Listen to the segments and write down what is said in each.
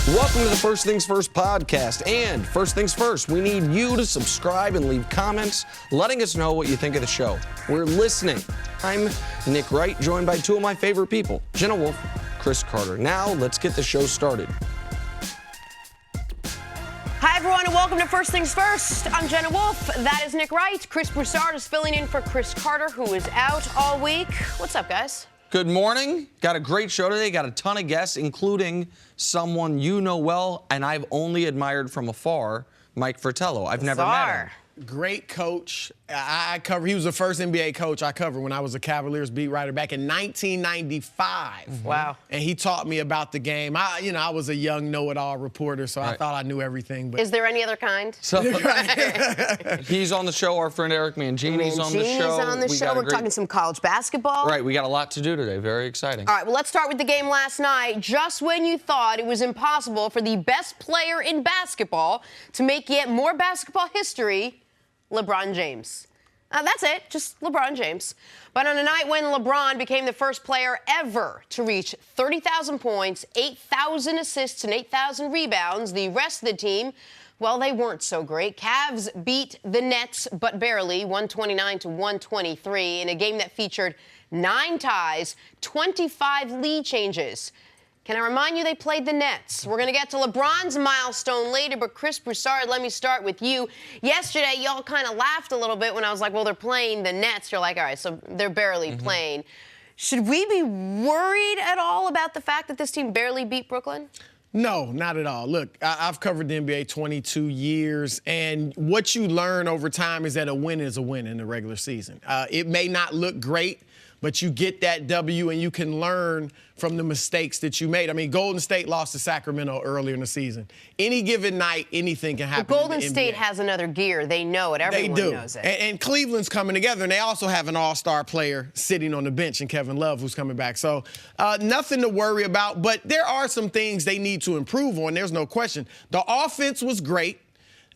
Welcome to the First Things First podcast. And first things first, we need you to subscribe and leave comments letting us know what you think of the show. We're listening. I'm Nick Wright, joined by two of my favorite people, Jenna Wolfe, Cris Carter. Now, let's get the show started. Hi, everyone, and welcome to First Things First. I'm Jenna Wolfe. That is Nick Wright. Cris Broussard is filling in for Cris Carter, who is out all week. What's up, guys? Good morning. Got a great show today. Got a ton of guests, including someone you know well and I've only admired from afar, Mike Fratello. I've never met him. Great coach. He was the first NBA coach I covered when I was a Cavaliers beat writer back in 1995. Wow. And he taught me about the game. I was a young know-it-all reporter, so I thought I knew everything. But is there any other kind? So, he's on the show. Our friend Eric Mangini's on the show. On the show. We're talking some college basketball. Right. We got a lot to do today. Very exciting. All right. Well, let's start with the game last night. Just when you thought it was impossible for the best player in basketball to make yet more basketball history, LeBron James. That's it, just LeBron James. But on a night when LeBron became the first player ever to reach 30,000 points, 8,000 assists, and 8,000 rebounds, the rest of the team, well, they weren't so great. Cavs beat the Nets, but barely, 129-123, in a game that featured 9 ties, 25 lead changes. Can I remind you they played the Nets? We're going to get to LeBron's milestone later, but Cris Broussard, let me start with you. Yesterday, y'all kind of laughed a little bit when I was like, well, they're playing the Nets. You're like, all right, so they're barely playing. Should we be worried at all about the fact that this team barely beat Brooklyn? No, not at all. Look, I've covered the NBA 22 years, and what you learn over time is that a win is a win in the regular season. It may not look great, but you get that W and you can learn from the mistakes that you made. I mean, Golden State lost to Sacramento earlier in the season. Any given night, anything can happen. But Golden State has another gear. They know it. Everyone knows it. And Cleveland's coming together, and they also have an all-star player sitting on the bench in Kevin Love, who's coming back. So nothing to worry about, but there are some things they need to improve on. There's no question. The offense was great.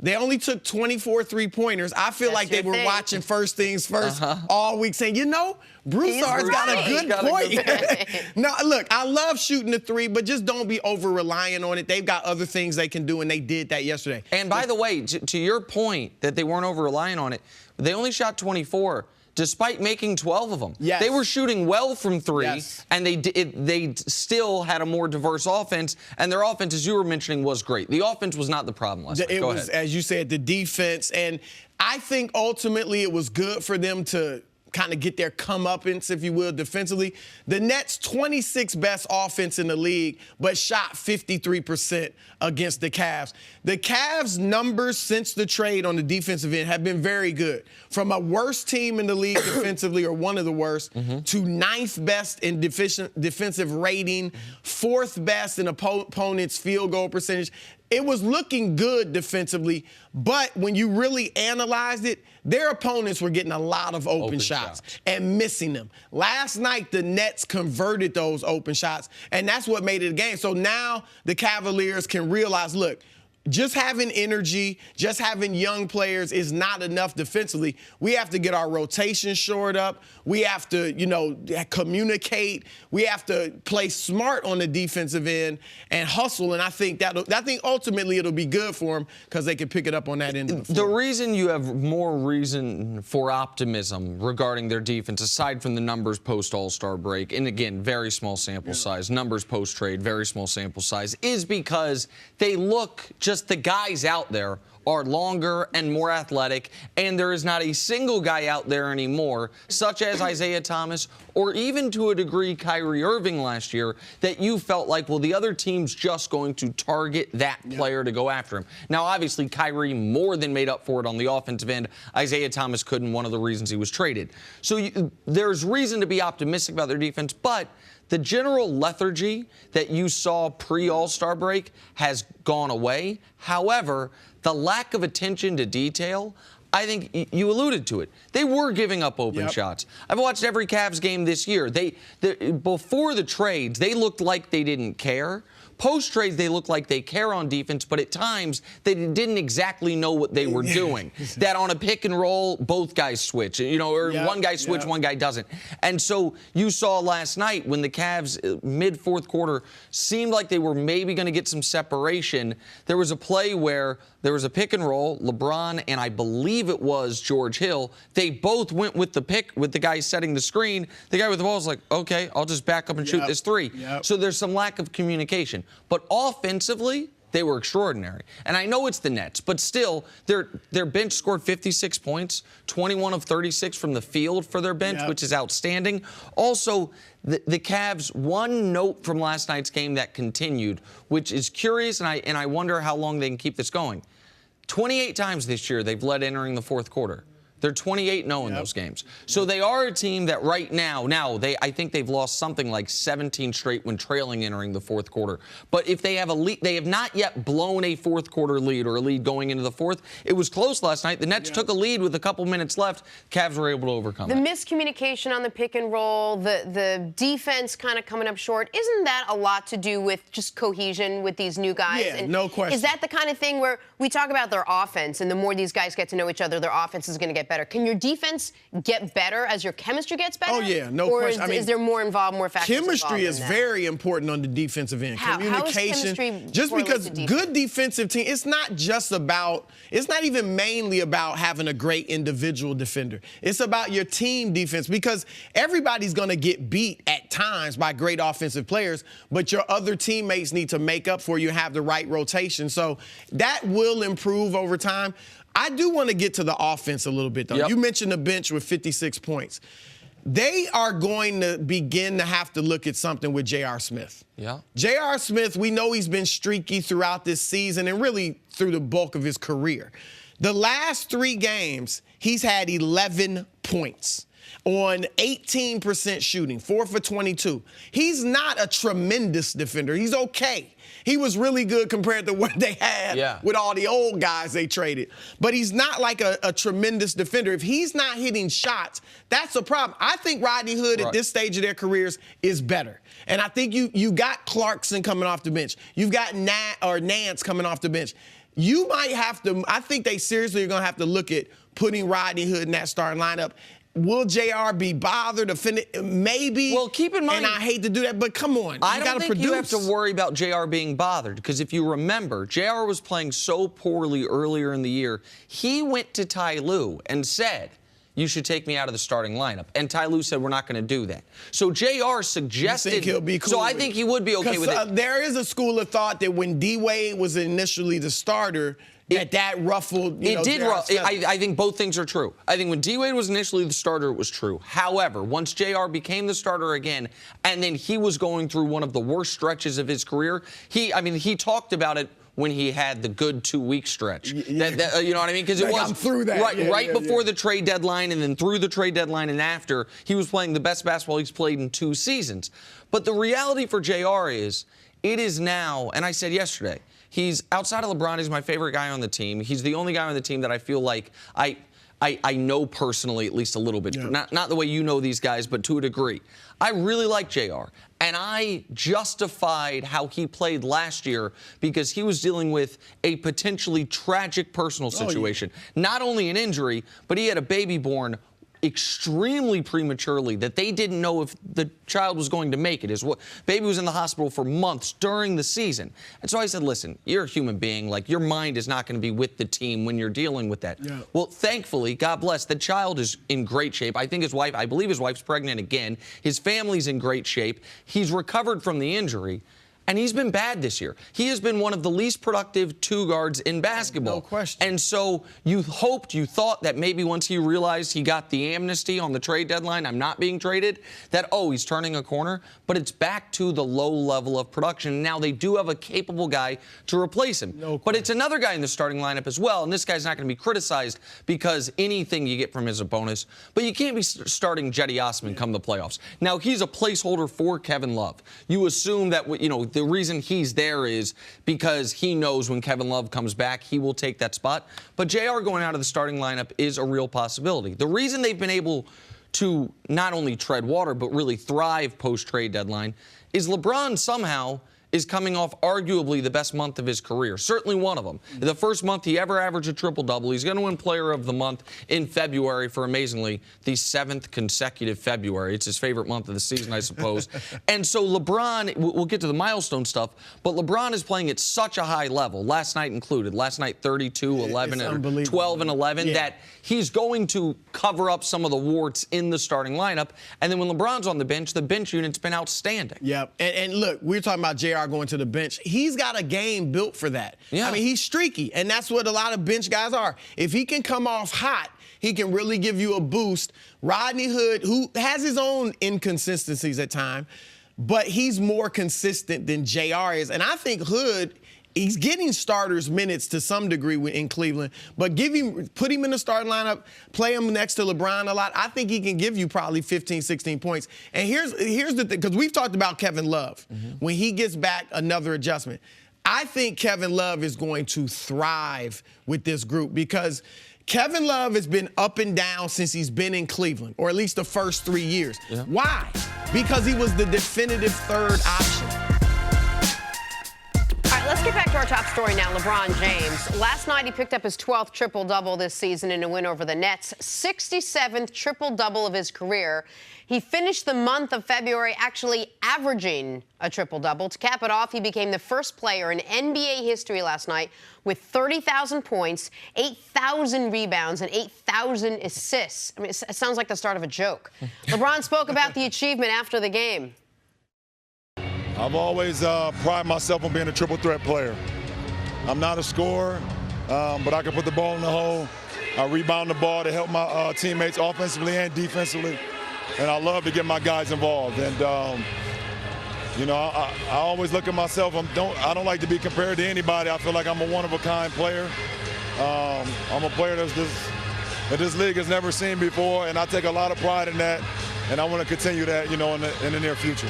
They only took 24 three-pointers. I feel like they were watching First Things First all week saying, you know, Broussard's got a good point. No, look, I love shooting the three, but just don't be over-reliant on it. They've got other things they can do, and they did that yesterday. And by the way, to your point that they weren't over-reliant on it, they only shot 24. Despite making 12 of them. Yes. They were shooting well from three, and they still had a more diverse offense, and their offense, as you were mentioning, was great. The offense was not the problem last night. It was, as you said, the defense, and I think ultimately it was good for them to kind of get their comeuppance, if you will, defensively. The Nets, 26th best offense in the league, but shot 53% against the Cavs. The Cavs' numbers since the trade on the defensive end have been very good. From a worst team in the league defensively, or one of the worst, to 9th best in defensive rating, 4th best in opponent's field goal percentage. It was looking good defensively, but when you really analyzed it, their opponents were getting a lot of open shots and missing them. Last night, the Nets converted those open shots, and that's what made it a game. So now the Cavaliers can realize, look, just having energy, just having young players is not enough defensively. We have to get our rotation shored up. We have to, communicate. We have to play smart on the defensive end and hustle. And I think ultimately it'll be good for them because they can pick it up on that end of the floor. The reason you have more reason for optimism regarding their defense, aside from the numbers post-All-Star break, and again, very small sample size, numbers post-trade, very small sample size, is because they look just the guys out there are longer and more athletic, and there is not a single guy out there anymore, such as Isaiah Thomas or even to a degree Kyrie Irving last year, that you felt like, well, the other team's just going to target that player to go after him. Now, obviously, Kyrie more than made up for it on the offensive end. Isaiah Thomas couldn't, one of the reasons he was traded. So there's reason to be optimistic about their defense, but the general lethargy that you saw pre-All-Star break has gone away. However, the lack of attention to detail, I think you alluded to it. They were giving up open shots. I've watched every Cavs game this year. Before the trades, they looked like they didn't care. Post-trades, they look like they care on defense, but at times they didn't exactly know what they were doing. That on a pick and roll, both guys switch, or one guy switch, one guy doesn't. And so you saw last night when the Cavs mid-fourth quarter seemed like they were maybe going to get some separation. There was a play where there was a pick and roll, LeBron and I believe it was George Hill. They both went with the pick, with the guy setting the screen. The guy with the ball was like, okay, I'll just back up and shoot this three. So there's some lack of communication. But offensively, they were extraordinary. And I know it's the Nets, but still, their bench scored 56 points, 21 of 36 from the field for their bench, which is outstanding. Also, the Cavs, one note from last night's game that continued, which is curious, and I wonder how long they can keep this going. 28 times this year they've led entering the fourth quarter. They're 28-0 in those games. So they are a team that right now, I think they've lost something like 17 straight when trailing entering the fourth quarter. But if they have a lead, they have not yet blown a fourth quarter lead or a lead going into the fourth. It was close last night. The Nets took a lead with a couple minutes left. Cavs were able to overcome it. The miscommunication on the pick and roll, the defense kind of coming up short, isn't that a lot to do with just cohesion with these new guys? Yeah, no question. Is that the kind of thing where we talk about their offense, and the more these guys get to know each other, their offense is going to get better? Can your defense get better as your chemistry gets better? Oh, yeah, no question. Or is there more involved, more factors chemistry involved is very important on the defensive end. Communication. How is just because defense? Good defensive team, it's not even mainly about having a great individual defender. It's about your team defense, because everybody's going to get beat at times by great offensive players, but your other teammates need to make up for you, have the right rotation. So that will improve over time. I do want to get to the offense a little bit, though. You mentioned the bench with 56 points. They are going to begin to have to look at something with J.R. Smith. J.R. Smith, we know he's been streaky throughout this season and really through the bulk of his career. The last 3 games, he's had 11 points on 18% shooting, 4 for 22. He's not a tremendous defender. He's okay. He was really good compared to what they had with all the old guys they traded. But he's not like a tremendous defender. If he's not hitting shots, that's a problem. I think Rodney Hood at this stage of their careers is better. And I think you got Clarkson coming off the bench. You've got Nance coming off the bench. You might have to, I think they seriously are going to have to look at putting Rodney Hood in that starting lineup. Will JR be bothered to finish? Maybe. Well, keep in mind, and I hate to do that, but come on. I don't think you have to worry about JR being bothered, because if you remember, JR was playing so poorly earlier in the year. He went to Ty Lue and said, you should take me out of the starting lineup. And Ty Lue said, we're not going to do that. So JR suggested. You think he'll be cool? So I think he would be okay with it. There is a school of thought that when D-Wade was initially the starter, that ruffled, it did ruffle. I think both things are true. I think when D-Wade was initially the starter, it was true. However, once JR became the starter again, and then he was going through one of the worst stretches of his career, he talked about it when he had the good 2-week stretch. You know what I mean? Because it was I'm through that. right before the trade deadline, and then through the trade deadline and after, he was playing the best basketball he's played in 2 seasons. But the reality for JR is, it is now, and I said yesterday, he's outside of LeBron, he's my favorite guy on the team. He's the only guy on the team that I feel like I know personally at least a little bit. Not the way you know these guys, but to a degree. I really like JR. And I justified how he played last year because he was dealing with a potentially tragic personal situation. Not only an injury, but he had a baby born extremely prematurely that they didn't know if the child was going to make it. His baby was in the hospital for months during the season. And so I said, listen, you're a human being. Like, your mind is not going to be with the team when you're dealing with that. Well, thankfully, God bless, the child is in great shape. I believe his wife's pregnant again. His family's in great shape. He's recovered from the injury. And he's been bad this year. He has been one of the least productive 2 guards in basketball. No question. And so you thought that maybe once he realized he got the amnesty on the trade deadline, I'm not being traded, that, he's turning a corner. But it's back to the low level of production. Now they do have a capable guy to replace him. But it's another guy in the starting lineup as well. And this guy's not going to be criticized because anything you get from him is a bonus. But you can't be starting Jetty Osman come the playoffs. Now, he's a placeholder for Kevin Love. You assume that, the reason he's there is because he knows when Kevin Love comes back, he will take that spot. But JR going out of the starting lineup is a real possibility. The reason they've been able to not only tread water, but really thrive post-trade deadline is LeBron somehow is coming off arguably the best month of his career, certainly one of them. The first month he ever averaged a triple-double. He's going to win Player of the Month in February for, amazingly, the 7th consecutive February. It's his favorite month of the season, I suppose. And so LeBron, we'll get to the milestone stuff, but LeBron is playing at such a high level, last night included. Last night, 32, 11, and 12, and 11, that he's going to cover up some of the warts in the starting lineup. And then when LeBron's on the bench unit's been outstanding. Yep. And look, we're talking about JR going to the bench. He's got a game built for that. Yeah. I mean, he's streaky, and that's what a lot of bench guys are. If he can come off hot, he can really give you a boost. Rodney Hood, who has his own inconsistencies at times, but he's more consistent than JR is. And I think Hood, he's getting starters minutes to some degree in Cleveland, but put him in the starting lineup, play him next to LeBron a lot. I think he can give you probably 15, 16 points. And here's the thing, because we've talked about Kevin Love. When he gets back, another adjustment. I think Kevin Love is going to thrive with this group because Kevin Love has been up and down since he's been in Cleveland, or at least the first 3 years. Yeah. Why? Because he was the definitive third option. Let's get back to our top story now, LeBron James. Last night, he picked up his 12th triple-double this season in a win over the Nets, 67th triple-double of his career. He finished the month of February actually averaging a triple-double. To cap it off, he became the first player in NBA history last night with 30,000 points, 8,000 rebounds, and 8,000 assists. I mean, it sounds like the start of a joke. LeBron spoke about the achievement after the game. I've always prided myself on being a triple threat player. I'm not a scorer, but I can put the ball in the hole. I rebound the ball to help my teammates offensively and defensively, and I love to get my guys involved. And you know, I always look at myself. I don't like to be compared to anybody. I feel like I'm a one-of-a-kind player. I'm a player that this league has never seen before, and I take a lot of pride in that. And I want to continue that, you know, in the near future.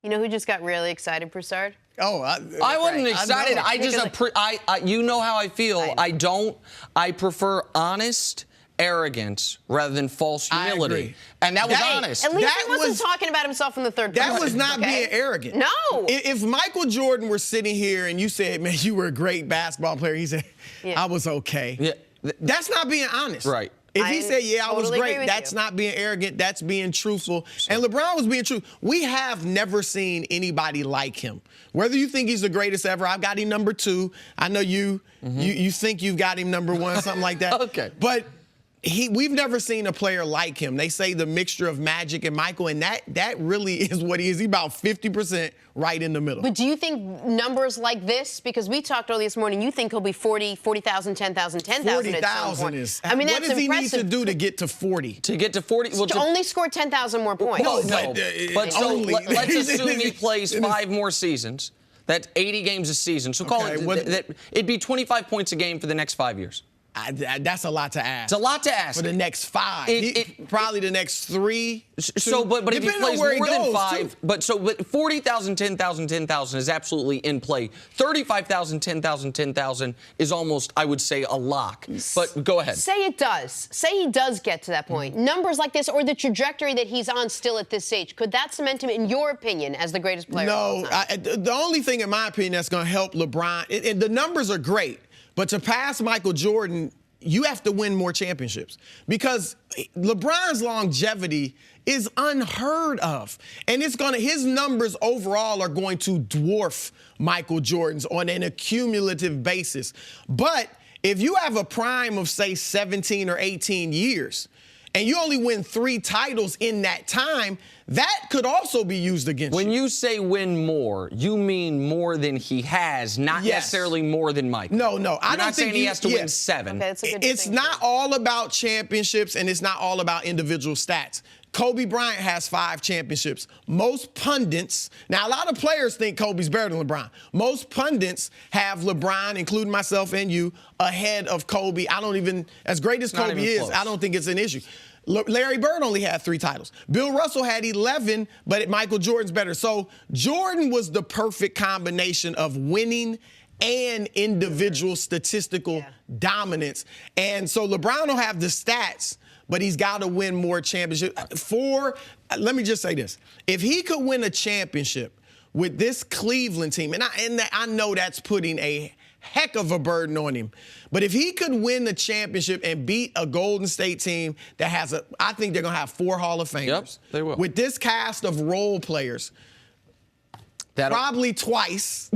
You know who just got really excited, Broussard? Oh, I wasn't excited. You know how I feel. I prefer honest arrogance rather than false humility. And that was honest. At least he wasn't talking about himself in the third person. That was not being arrogant. No. If Michael Jordan were sitting here and you said, man, you were a great basketball player, he said, I was okay. Yeah. That's not being honest. Right. If he said, I was totally great, that's not being arrogant. That's being truthful. And LeBron was being true. We have never seen anybody like him. Whether you think he's the greatest ever, I've got him number 2. I know you think you've got him number 1, something like that. Okay. But we've never seen a player like him. They say the mixture of Magic and Michael, and that really is what he is. He's about 50% right in the middle. But do you think numbers like this, because we talked earlier this morning, you think he'll be 40,000, 10,000, 10,000 40,000 is. I mean, what that's does he impressive. need to do to get to 40? To get to 40? Well, to only score 10,000 more points. Well, no. But so let's assume he plays 5 more seasons. That's 80 games a season. So call it, it'd be 25 points a game for the next 5 years. That's a lot to ask. It's a lot to ask. For the next 5. Probably the next 3. So, but if he plays more than 5, too. but 40,000, 10,000, 10,000 is absolutely in play. 35,000, 10,000, 10,000 is almost, I would say, a lock. But go ahead. Say it does. Say he does get to that point. Numbers like this, or the trajectory that he's on still at this stage, could that cement him, in your opinion, as the greatest player of all time? No. The only thing, in my opinion, that's going to help LeBron, the numbers are great. But to pass Michael Jordan, you have to win more championships because LeBron's longevity is unheard of. And his numbers overall are going to dwarf Michael Jordan's on an accumulative basis. But if you have a prime of, say, 17 or 18 years, and you only win 3 titles in that time, that could also be used against you. When you say win more, you mean more than he has, not necessarily more than Mike. No. I'm not saying he has to win 7. Okay, that's a good it's not all about championships, and it's not all about individual stats. Kobe Bryant has 5 championships. Most pundits, now a lot of players think Kobe's better than LeBron. Most pundits have LeBron, including myself and you, ahead of Kobe. As great as Kobe is, I don't think it's an issue. Larry Bird only had 3 titles. Bill Russell had 11, but Michael Jordan's better. So Jordan was the perfect combination of winning and individual statistical dominance. And so LeBron will have the stats, but he's got to win more championships. Let me just say this. If he could win a championship with this Cleveland team, and I know that's putting a heck of a burden on him. But if he could win the championship and beat a Golden State team that has I think they're going to have 4 Hall of Famers. Yep, they will. With this cast of role players, probably twice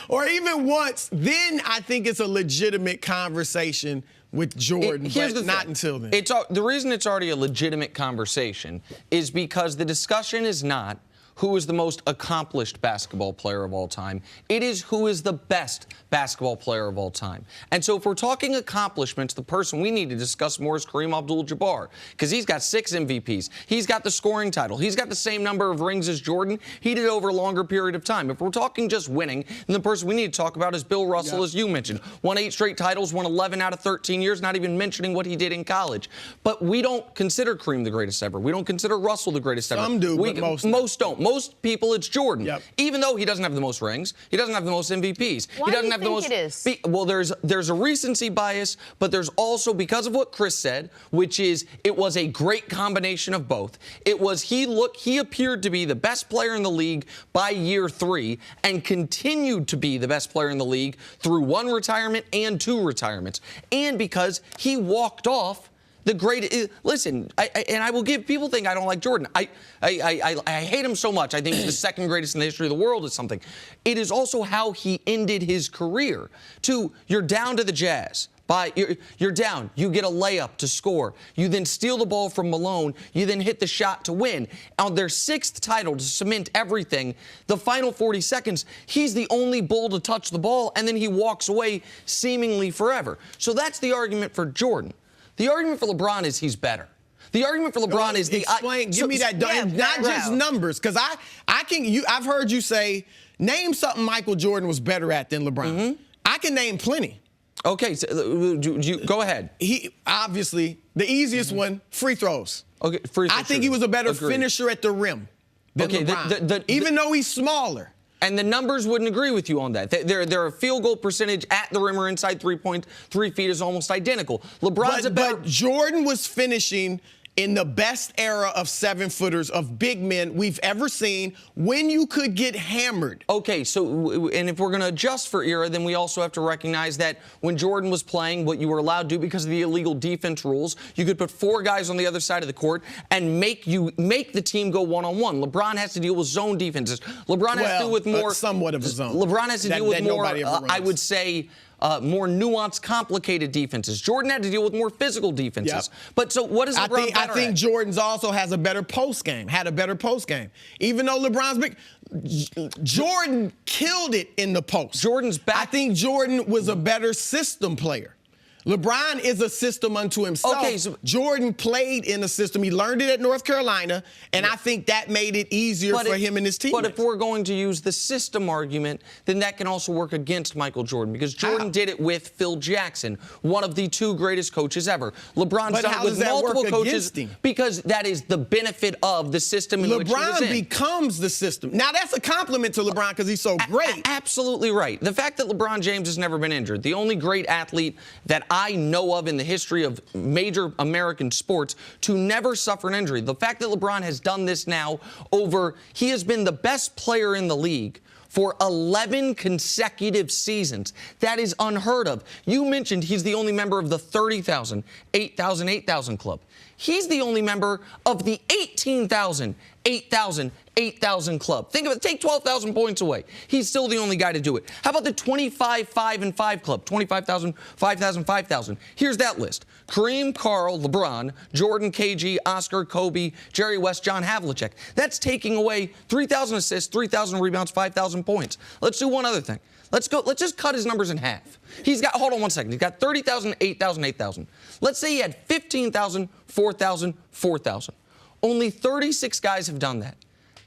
or even once, then I think it's a legitimate conversation with Jordan, but not until then. The reason it's already a legitimate conversation is because the discussion is not who is the most accomplished basketball player of all time. It is who is the best basketball player of all time. And so if we're talking accomplishments, the person we need to discuss more is Kareem Abdul-Jabbar, because he's got 6 MVPs. He's got the scoring title. He's got the same number of rings as Jordan. He did it over a longer period of time. If we're talking just winning, then the person we need to talk about is Bill Russell, as you mentioned. Won 8 straight titles, won 11 out of 13 years, not even mentioning what he did in college. But we don't consider Kareem the greatest ever. We don't consider Russell the greatest ever. Some do, but most don't. Most people, it's Jordan. Yep. Even though he doesn't have the most rings, he doesn't have the most MVPs. Why he doesn't do you have think the most. It is? Well, there's a recency bias, but there's also, because of what Cris said, which is it was a great combination of both. It was he appeared to be the best player in the league by year 3 and continued to be the best player in the league through 1 retirement and 2 retirements. And because he walked off the great. Listen, I will give people think I don't like Jordan. I hate him so much. I think he's the 2nd greatest in the history of the world or something. It is also how he ended his career. You're down to the Jazz. You're down. You get a layup to score. You then steal the ball from Malone. You then hit the shot to win. On their 6th title to cement everything, the final 40 seconds, he's the only Bull to touch the ball, and then he walks away seemingly forever. So that's the argument for Jordan. The argument for LeBron is he's better. The argument for LeBron is explain. Give me that, not just numbers, because I've heard you say name something Michael Jordan was better at than LeBron. Mm-hmm. I can name plenty. Okay, so go ahead. He obviously the easiest one, free throws. Okay, free throws. I think he was a better finisher at the rim than LeBron, even though he's smaller. And the numbers wouldn't agree with you on that. Their field goal percentage at the rim or inside 3 feet is almost identical. LeBron's but Jordan was finishing in the best era of 7-footers, of big men we've ever seen, when you could get hammered. Okay, so, and if we're going to adjust for era, then we also have to recognize that when Jordan was playing, what you were allowed to do because of the illegal defense rules, you could put 4 guys on the other side of the court and make the team go one-on-one. LeBron has to deal with zone defenses. LeBron has to deal with more... somewhat of a zone. LeBron has to deal with more, I would say... more nuanced, complicated defenses. Jordan had to deal with more physical defenses. Yep. But so what is LeBron better I think at? Jordan's also has a better post game, had a better post game. Even though LeBron's big, Jordan killed it in the post. Jordan's back. I think Jordan was a better system player. LeBron is a system unto himself. Okay, so Jordan played in a system. He learned it at North Carolina, and I think that made it easier for him and his team. But if we're going to use the system argument, then that can also work against Michael Jordan, because Jordan did it with Phil Jackson, one of the 2 greatest coaches ever. LeBron's done it with multiple coaches because that is the benefit of the system in which he was in. LeBron becomes the system. Now, that's a compliment to LeBron because he's so great. Absolutely right. The fact that LeBron James has never been injured, the only great athlete that I know of in the history of major American sports to never suffer an injury. The fact that LeBron has done this now he has been the best player in the league for 11 consecutive seasons. That is unheard of. You mentioned he's the only member of the 30,000, 8,000, 8,000 club. He's the only member of the 18,000, 8,000, 8,000 club. Think of it. Take 12,000 points away. He's still the only guy to do it. How about the 25, 5, and 5 club? 25,000, 5,000, 5,000. Here's that list. Kareem, Karl, LeBron, Jordan, KG, Oscar, Kobe, Jerry West, John Havlicek. That's taking away 3,000 assists, 3,000 rebounds, 5,000 points. Let's do one other thing. Let's just cut his numbers in half. Hold on one second. He's got 30,000, 8,000, 8,000. Let's say he had 15,000, 4,000, 4,000. Only 36 guys have done that.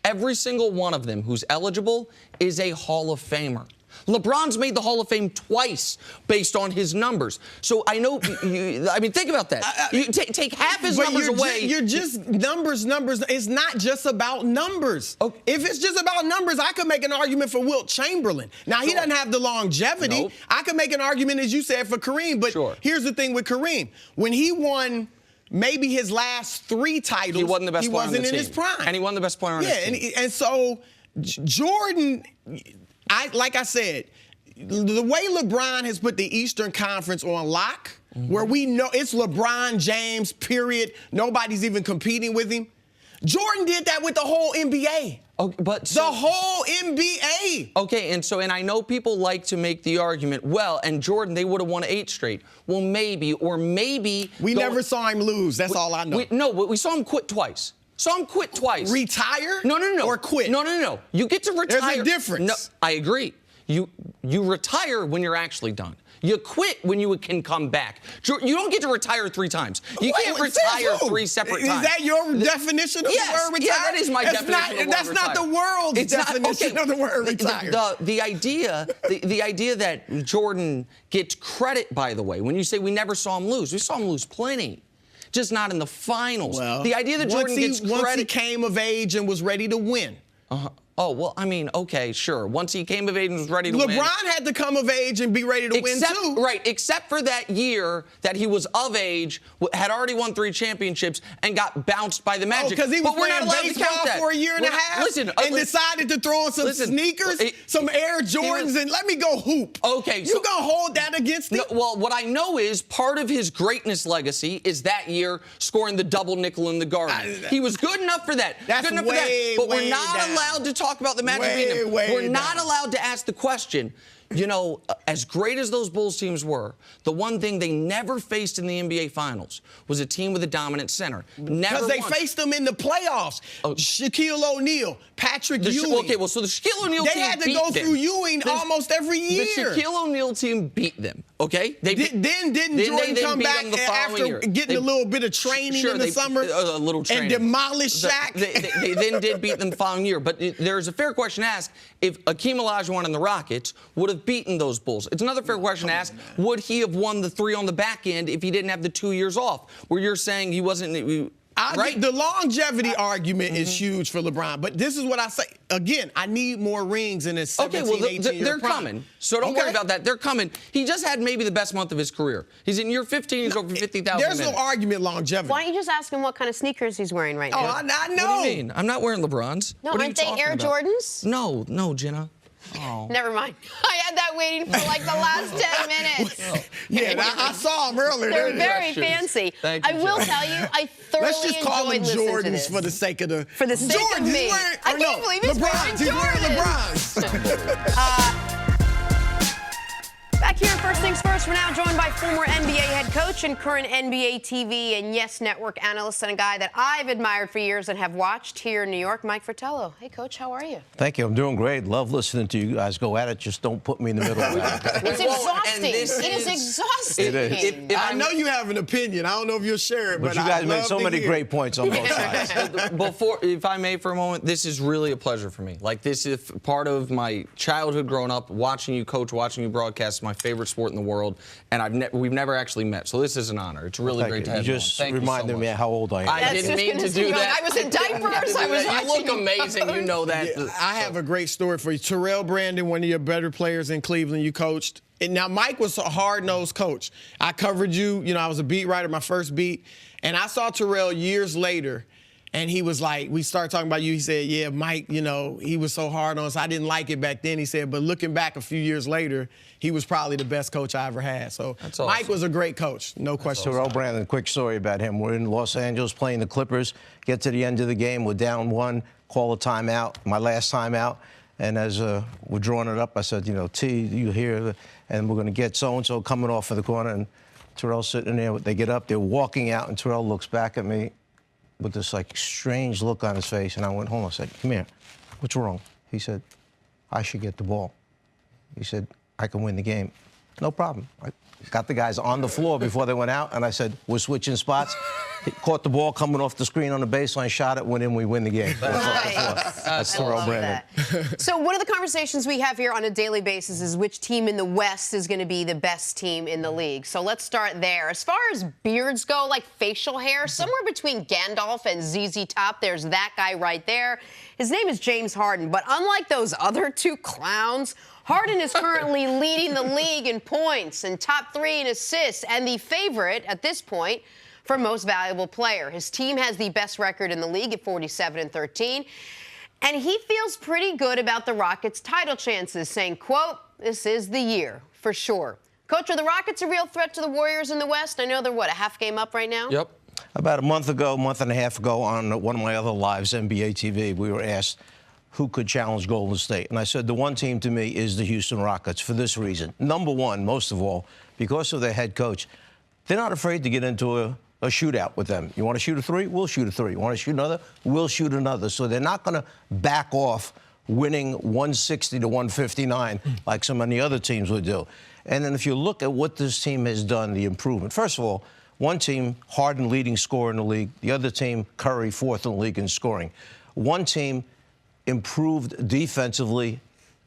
Every single one of them who's eligible is a Hall of Famer. LeBron's made the Hall of Fame twice based on his numbers. So I know, think about that. You take half his numbers away. You're just numbers. It's not just about numbers. Okay. If it's just about numbers, I could make an argument for Wilt Chamberlain. Now, he doesn't have the longevity. Nope. I could make an argument, as you said, for Kareem. But here's the thing with Kareem. When he won maybe his last 3 titles, he wasn't the best player on the team. He wasn't in his prime. And he wasn't the best player on his team. Yeah, and so Jordan, like I said, the way LeBron has put the Eastern Conference on lock, where we know it's LeBron James, period. Nobody's even competing with him. Jordan did that with the whole NBA. Okay, but the whole NBA. Okay, and I know people like to make the argument, well, and Jordan, they would have won 8 straight. Well, maybe, or maybe. We never saw him lose. That's all I know. No, but we saw him quit twice. Retire? No. Or quit? No. You get to retire. There's a difference. No, I agree. You retire when you're actually done. You quit when you can come back. You don't get to retire 3 times. You can't retire 3 separate times. Is that your definition of the word retire? Yeah, that is my definition of the word That's retire. not the world's definition of the word retire. The idea that Jordan gets credit, by the way, when you say we never saw him lose, we saw him lose plenty. Just not in the finals. Well, the idea that Jordan gets credit. Once he came of age and was ready to win. Oh, well, okay, sure. Once he came of age and was ready to win. LeBron had to come of age and be ready to win, too. Right, except for that year that he was of age, had already won 3 championships, and got bounced by the Magic. Because he was playing baseball for a year and a half and decided to throw on some sneakers, some Air Jordans, and let me go hoop. Okay. You gonna hold that against him? No, well, what I know is part of his greatness legacy is that year scoring the double nickel in the Garden. He was good enough for that. That's good enough for that. But we're not allowed to talk about the Magic beating him. We're not allowed to ask the question, as great as those Bulls teams were, the one thing they never faced in the NBA Finals was a team with a dominant center. Because they faced them in the playoffs. Shaquille O'Neal, Patrick Ewing. Okay, well, so the Shaquille O'Neal team They had to go through Ewing almost every year. The Shaquille O'Neal team beat them, okay? Didn't Jordan come back after getting a little bit of training in the summer? A little training. And demolish Shaq? They then did beat them the following year. But there's a fair question to ask if Akeem Olajuwon and the Rockets would have beaten those Bulls. It's another fair question to ask, would he have won the 3 on the back end if he didn't have the 2 years off? Where you're saying he wasn't... Right? The longevity argument is huge for LeBron, but this is what I say. Again, I need more rings in his 17, 18-year they're prime. coming. So don't worry about that. They're coming. He just had maybe the best month of his career. He's in year 15. He's over 50,000 There's no argument longevity. Why don't you just ask him what kind of sneakers he's wearing right now? Oh, I know. What do you mean? I'm not wearing LeBrons. No, what aren't they Air Jordans? No, Jenna. Oh. Never mind. I had that waiting for like the last 10 minutes. Yeah, I saw them earlier. They're very fancy. Thank you, I will tell you, I thoroughly Let's just call them enjoyed listening to Jordans this. for the sake of the... For the sake of me. I can't believe he's wearing Jordans. Back here, first things first, we're now joined by former NBA head coach and current NBA TV and Yes Network analyst and a guy that I've admired for years and have watched here in New York, Mike Fratello. Hey, Coach, how are you? Thank you. I'm doing great. Love listening to you guys go at it. Just don't put me in the middle of that. It's exhausting. It is exhausting. It is. I know you have an opinion. I don't know if you'll share it, But you guys made so many great points on both sides. If I may for a moment, this is really a pleasure for me. Like, this is part of my childhood growing up, watching you coach, watching you broadcast, my favorite sport in the world, and we've never actually met, so this is an honor. It's really great to have you. You just reminded me how old I am. I didn't mean to do that. I was in diapers. You look amazing. You know that. Yeah, I have a great story for you. Terrell Brandon, one of your better players in Cleveland, you coached. And now, Mike was a hard-nosed coach. I covered you. I was a beat writer, my first beat. And I saw Terrell years later, and he was like, we started talking about you. He said, yeah, Mike, he was so hard on us. I didn't like it back then. He said, but looking back a few years later, he was probably the best coach I ever had. So awesome. Mike was a great coach, no question. Terrell Brandon, quick story about him. We're in Los Angeles playing the Clippers. Get to the end of the game. We're down 1. Call a timeout, my last timeout. And as we're drawing it up, I said, T, you hear, and we're going to get so-and-so coming off of the corner. And Terrell's sitting there. They get up. They're walking out, and Terrell looks back at me with this, strange look on his face. And I went home. I said, come here. What's wrong? He said, I should get the ball. He said, I can win the game. No problem. I got the guys on the floor before they went out, and I said, we're switching spots. He caught the ball coming off the screen on the baseline, shot it, went in, we win the game. That's Terrell Brandon. So one of the conversations we have here on a daily basis is which team in the West is going to be the best team in the league. So let's start there. As far as beards go, like facial hair, somewhere between Gandalf and ZZ Top, there's that guy right there. His name is James Harden, but unlike those other two clowns, Harden is currently leading the league in points and top 3 in assists and the favorite at this point for most valuable player. His team has the best record in the league at 47-13. And he feels pretty good about the Rockets' title chances, saying, quote, "This is the year, for sure." Coach, are the Rockets a real threat to the Warriors in the West? I know they're, what, a half game up right now? Yep. About a month and a half ago, on one of my other lives, NBA TV, we were asked who could challenge Golden State. And I said the one team to me is the Houston Rockets for this reason. Number one, most of all, because of their head coach, they're not afraid to get into a shootout with them. You want to shoot a 3? We'll shoot a 3. You want to shoot another? We'll shoot another. So they're not going to back off winning 160 to 159 like some of the other teams would do. And then if you look at what this team has done, the improvement. First of all, one team, Harden, leading scorer in the league. The other team, Curry, 4th in the league in scoring. One team improved defensively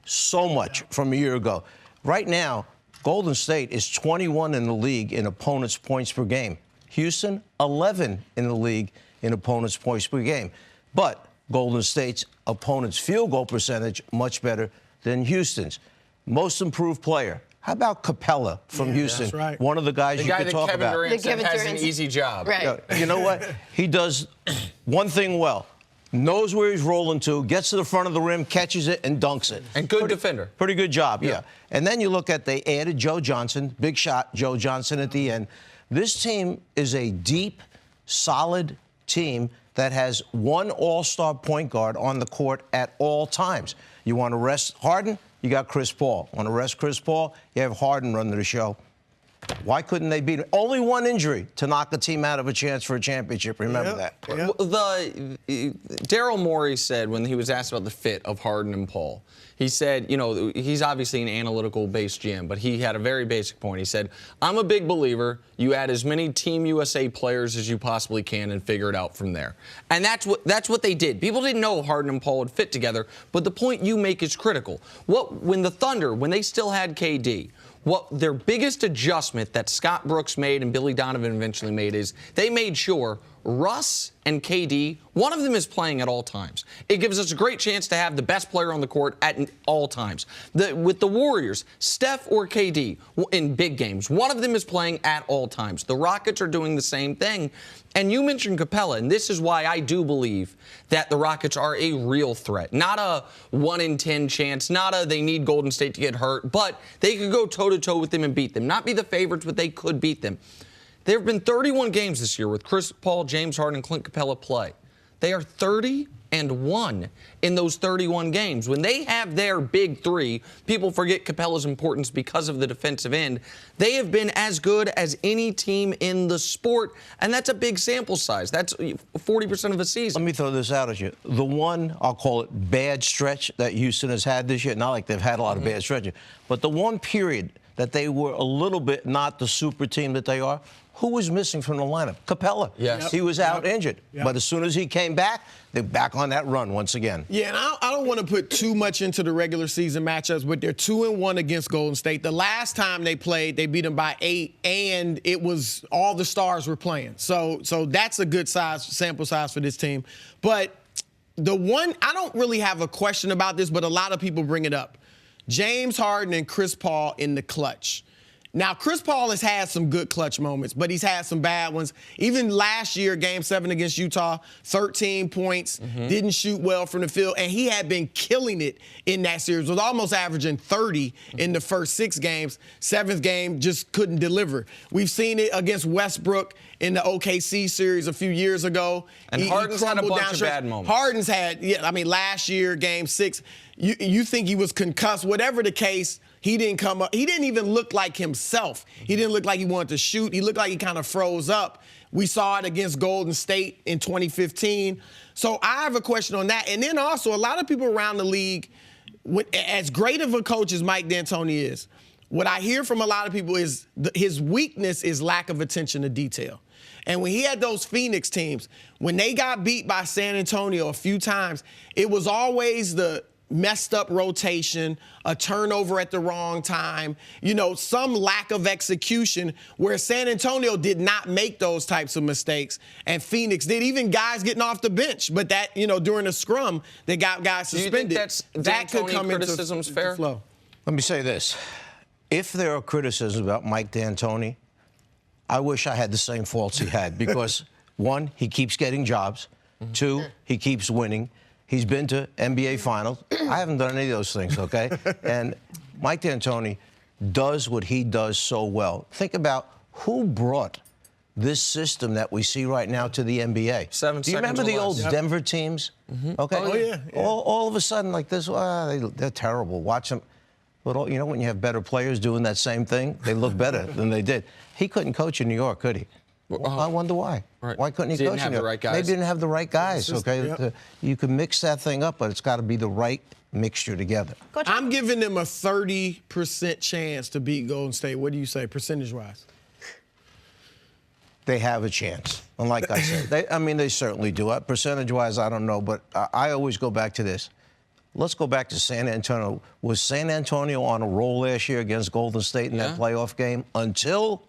so much from a year ago. Right now, Golden State is 21 in the league in opponents' points per game. Houston, 11 in the league in opponents' points per game. But Golden State's opponents' field goal percentage much better than Houston's. Most improved player. How about Capella from Houston? That's right. One of the guys you could talk about. The guy that Kevin Durant said has an easy job. Right. You know what? He does one thing well. Knows where he's rolling to, gets to the front of the rim, catches it, and dunks it. And good defender. Pretty good job, yeah. And then you look at, they added Joe Johnson, big shot, Joe Johnson at the end. This team is a deep, solid team that has one all-star point guard on the court at all times. You want to rest Harden, you got Chris Paul. Want to rest Chris Paul, you have Harden running the show. Why couldn't they beat him? Only one injury to knock the team out of a chance for a championship. Remember that. Yep. Daryl Morey said when he was asked about the fit of Harden and Paul, he said, you know, he's obviously an analytical-based GM, but he had a very basic point. He said, I'm a big believer you add as many Team USA players as you possibly can and figure it out from there. And that's what they did. People didn't know Harden and Paul would fit together, but the point you make is critical. When the Thunder, when they still had KD, what their biggest adjustment that Scott Brooks made and Billy Donovan eventually made is they made sure Russ and KD, one of them is playing at all times. It gives us a great chance to have the best player on the court at all times. With the Warriors, Steph or KD in big games, one of them is playing at all times. The Rockets are doing the same thing. And you mentioned Capella, and this is why I do believe that the Rockets are a real threat. Not a 1 in 10 chance, not a they need Golden State to get hurt, but they could go toe-to-toe with them and beat them. Not be the favorites, but they could beat them. There have been 31 games this year with Chris Paul, James Harden, and Clint Capella play. They are 30-1 in those 31 games. When they have their big 3, people forget Capella's importance because of the defensive end. They have been as good as any team in the sport, and that's a big sample size. That's 40% of a season. Let me throw this out at you. The one, I'll call it bad stretch that Houston has had this year, not like they've had a lot of bad stretches, but the one period that they were a little bit not the super team that they are, who was missing from the lineup? Capella. Yes. He was out injured. But as soon as he came back, they're back on that run once again. Yeah, and I don't want to put too much into the regular season matchups, but they're 2-1 against Golden State. The last time they played, they beat them by 8, and it was all the stars were playing. So that's a good sample size for this team. But the one, I don't really have a question about this, but a lot of people bring it up. James Harden and Chris Paul in the clutch. Now, Chris Paul has had some good clutch moments, but he's had some bad ones. Even last year, Game 7 against Utah, 13 points, didn't shoot well from the field, and he had been killing it in that series. Was almost averaging 30 in the first 6 games. 7th game, just couldn't deliver. We've seen it against Westbrook in the OKC series a few years ago. And Harden's had a bunch of bad moments. Harden's had, last year, Game 6, you think he was concussed. Whatever the case, he didn't come up. He didn't even look like himself. He didn't look like he wanted to shoot. He looked like he kind of froze up. We saw it against Golden State in 2015. So I have a question on that. And then also, a lot of people around the league, as great of a coach as Mike D'Antoni is, what I hear from a lot of people is his weakness is lack of attention to detail. And when he had those Phoenix teams, when they got beat by San Antonio a few times, it was always the messed up rotation, a turnover at the wrong time, some lack of execution where San Antonio did not make those types of mistakes and Phoenix did, even guys getting off the bench. But that, during a scrum, they got guys suspended. Do you think that could come criticism's into fair? flow. Let me say this. If there are criticisms about Mike D'Antoni, I wish I had the same faults he had because, one, he keeps getting jobs. Two, he keeps winning. He's been to NBA Finals. I haven't done any of those things, okay? And Mike D'Antoni does what he does so well. Think about who brought this system that we see right now to the NBA. 7 Do you seconds remember the or old less. Denver teams? Okay. Oh, yeah. All of a sudden, like this, they're terrible. Watch them. But when you have better players doing that same thing, they look better than they did. He couldn't coach in New York, could he? I wonder why. Right. Why couldn't he Didn't coach have in New the York? right guys. They didn't have the right guys, okay? Yep. You can mix that thing up, but it's got to be the right mixture together. I'm giving them a 30% chance to beat Golden State. What do you say, percentage-wise? They have a chance. And like I said, they certainly do. Percentage-wise, I don't know, but I always go back to this. Let's go back to San Antonio. Was San Antonio on a roll last year against Golden State in that playoff game until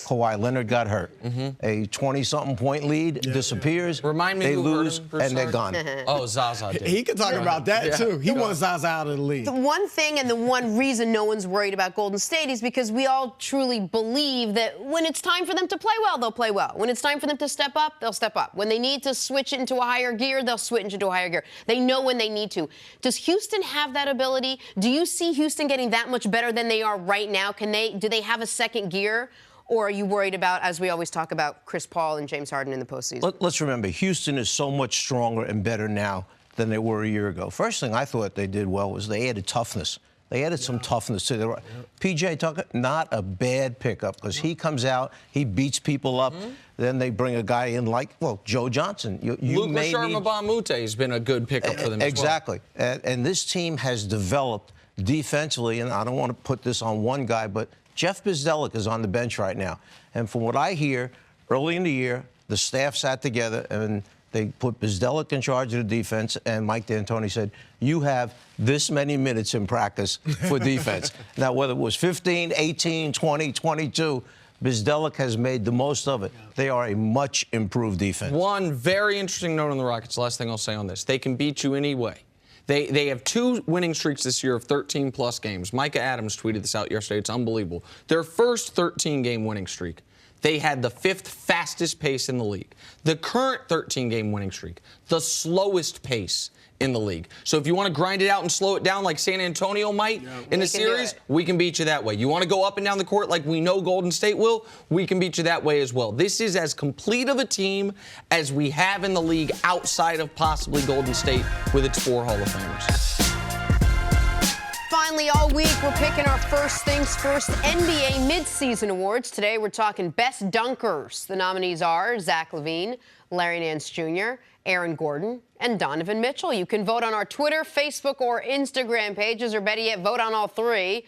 Kawhi Leonard got hurt? A 20-something point lead disappears. Remind me they who hurt lose, him, and they're Broussard? gone. Oh, Zaza did. He could talk about that, too. He wants Zaza out of the league. The one thing and the one reason no one's worried about Golden State is because we all truly believe that when it's time for them to play well, they'll play well. When it's time for them to step up, they'll step up. When they need to switch into a higher gear, they'll switch into a higher gear. They know when they need to. Does Houston have that ability? Do you see Houston getting that much better than they are right now? Do they have a second gear? Or are you worried about, as we always talk about, Chris Paul and James Harden in the postseason? Let's remember, Houston is so much stronger and better now than they were a year ago. First thing I thought they did well was they added toughness. They added some toughness to their... P.J. Tucker, not a bad pickup because he comes out, he beats people up. Then they bring a guy in like, Joe Johnson. Luke Sharma has been a good pickup for them Exactly. as well. And this team has developed defensively, and I don't want to put this on one guy, but Jeff Bzdelik is on the bench right now. And from what I hear, early in the year, the staff sat together and they put Bzdelik in charge of the defense, and Mike D'Antoni said, you have this many minutes in practice for defense. Now, whether it was 15, 18, 20, 22, Bzdelik has made the most of it. They are a much improved defense. One very interesting note on the Rockets, last thing I'll say on this. They can beat you anyway. They have 2 winning streaks this year of 13-plus games. Micah Adams tweeted this out yesterday. It's unbelievable. Their first 13-game winning streak, they had the 5th fastest pace in the league. The current 13-game winning streak, the slowest pace in the league. So if you want to grind it out and slow it down like San Antonio might in a series, we can beat you that way. You want to go up and down the court like we know Golden State will, we can beat you that way as well. This is as complete of a team as we have in the league outside of possibly Golden State with its 4 Hall of Famers. Finally, all week, we're picking our First Things First NBA midseason awards. Today, we're talking Best Dunkers. The nominees are Zach LaVine, Larry Nance Jr., Aaron Gordon, and Donovan Mitchell. You can vote on our Twitter, Facebook, or Instagram pages, or better yet, vote on all 3.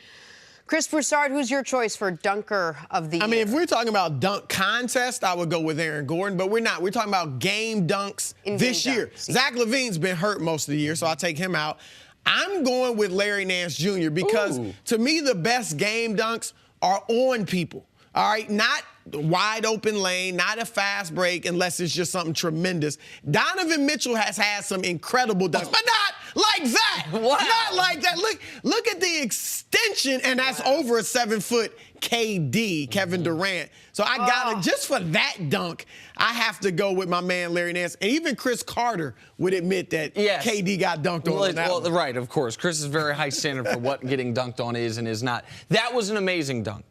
Chris Broussard, who's your choice for Dunker of the Year? I mean, if we're talking about dunk contest, I would go with Aaron Gordon, but we're not. We're talking about game dunks this year. Zach LaVine's been hurt most of the year, so I'll take him out. I'm going with Larry Nance Jr. because, to me, the best game dunks are on people. All right, not wide open lane, not a fast break, unless it's just something tremendous. Donovan Mitchell has had some incredible dunks, but not like that. Wow. Not like that. Look at the extension, and that's over a 7-foot KD, Kevin Durant. So I got to, just for that dunk, I have to go with my man Larry Nance. And even Chris Carter would admit that KD got dunked on that one. Right, of course. Chris is very high standard for what getting dunked on is and is not. That was an amazing dunk.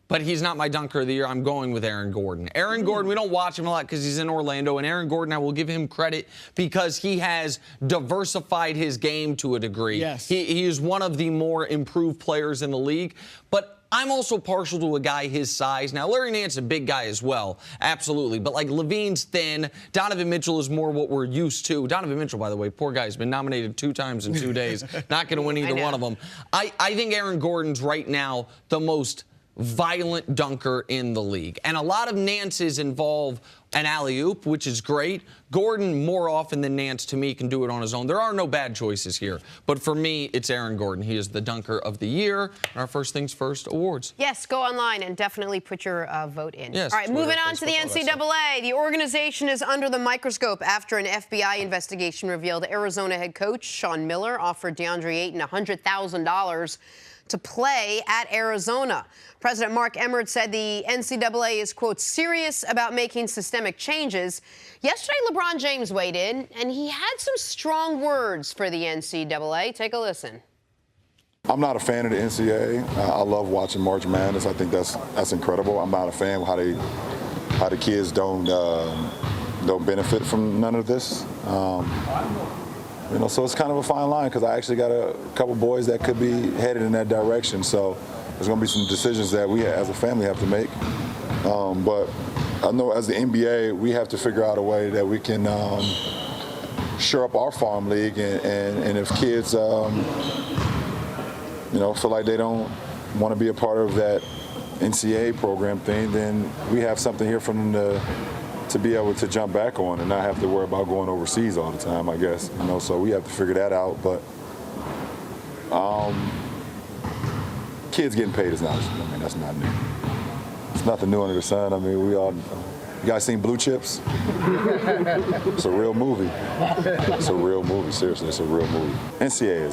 But he's not my dunker of the year. I'm going with Aaron Gordon. Aaron Gordon, we don't watch him a lot because he's in Orlando. And Aaron Gordon, I will give him credit because he has diversified his game to a degree. Yes. He is one of the more improved players in the league. But I'm also partial to a guy his size. Now, Larry Nance is a big guy as well, absolutely. But, like, LaVine's thin. Donovan Mitchell is more what we're used to. Donovan Mitchell, by the way, poor guy, has been nominated 2 times in 2 days. Not going to win either one of them. I think Aaron Gordon's right now the most violent dunker in the league. And a lot of Nances involve an alley-oop, which is great. Gordon, more often than Nance, to me, can do it on his own. There are no bad choices here. But for me, it's Aaron Gordon. He is the dunker of the year. And our First Things First awards. Yes, go online and definitely put your vote in. Yes, all right, Twitter, moving on Facebook, to the NCAA. The organization is under the microscope after an FBI investigation revealed Arizona head coach Sean Miller offered DeAndre Ayton $100,000 to play at Arizona. President Mark Emmert said the NCAA is, quote, serious about making systemic changes. Yesterday, LeBron James weighed in, and he had some strong words for the NCAA. Take a listen. I'm not a fan of the NCAA. I love watching March Madness. I think that's incredible. I'm not a fan of how the kids don't benefit from none of this. So it's kind of a fine line because I actually got a couple boys that could be headed in that direction. So there's going to be some decisions that we as a family have to make. But I know as the NBA, we have to figure out a way that we can shore up our farm league. And if kids, feel like they don't want to be a part of that NCAA program thing, then we have something here for them to be able to jump back on and not have to worry about going overseas all the time, I guess. So we have to figure that out. But kids getting paid is not, that's not new. It's nothing new under the sun. You guys seen Blue Chips? It's a real movie. It's a real movie, seriously, it's a real movie. NCAA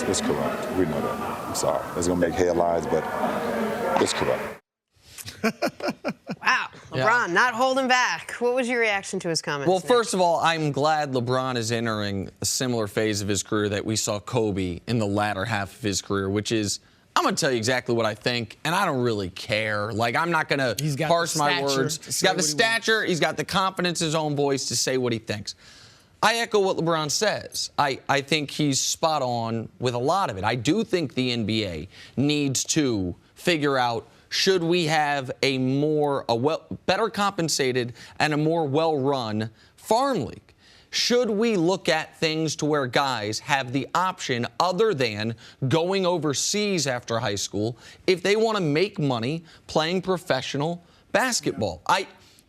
is corrupt. We know that. I'm sorry. It's gonna make headlines, but it's corrupt. Wow, LeBron not holding back. What was your reaction to his comments? Well, first of all, I'm glad LeBron is entering a similar phase of his career that we saw Kobe in the latter half of his career, which is, I'm going to tell you exactly what I think, and I don't really care. I'm not going to parse my words. He's got the stature. He's got the confidence in his own voice to say what he thinks. I echo what LeBron says. I think he's spot on with a lot of it. I do think the NBA needs to figure out, should we have a better compensated and a more well-run farm league? Should we look at things to where guys have the option other than going overseas after high school if they want to make money playing professional basketball?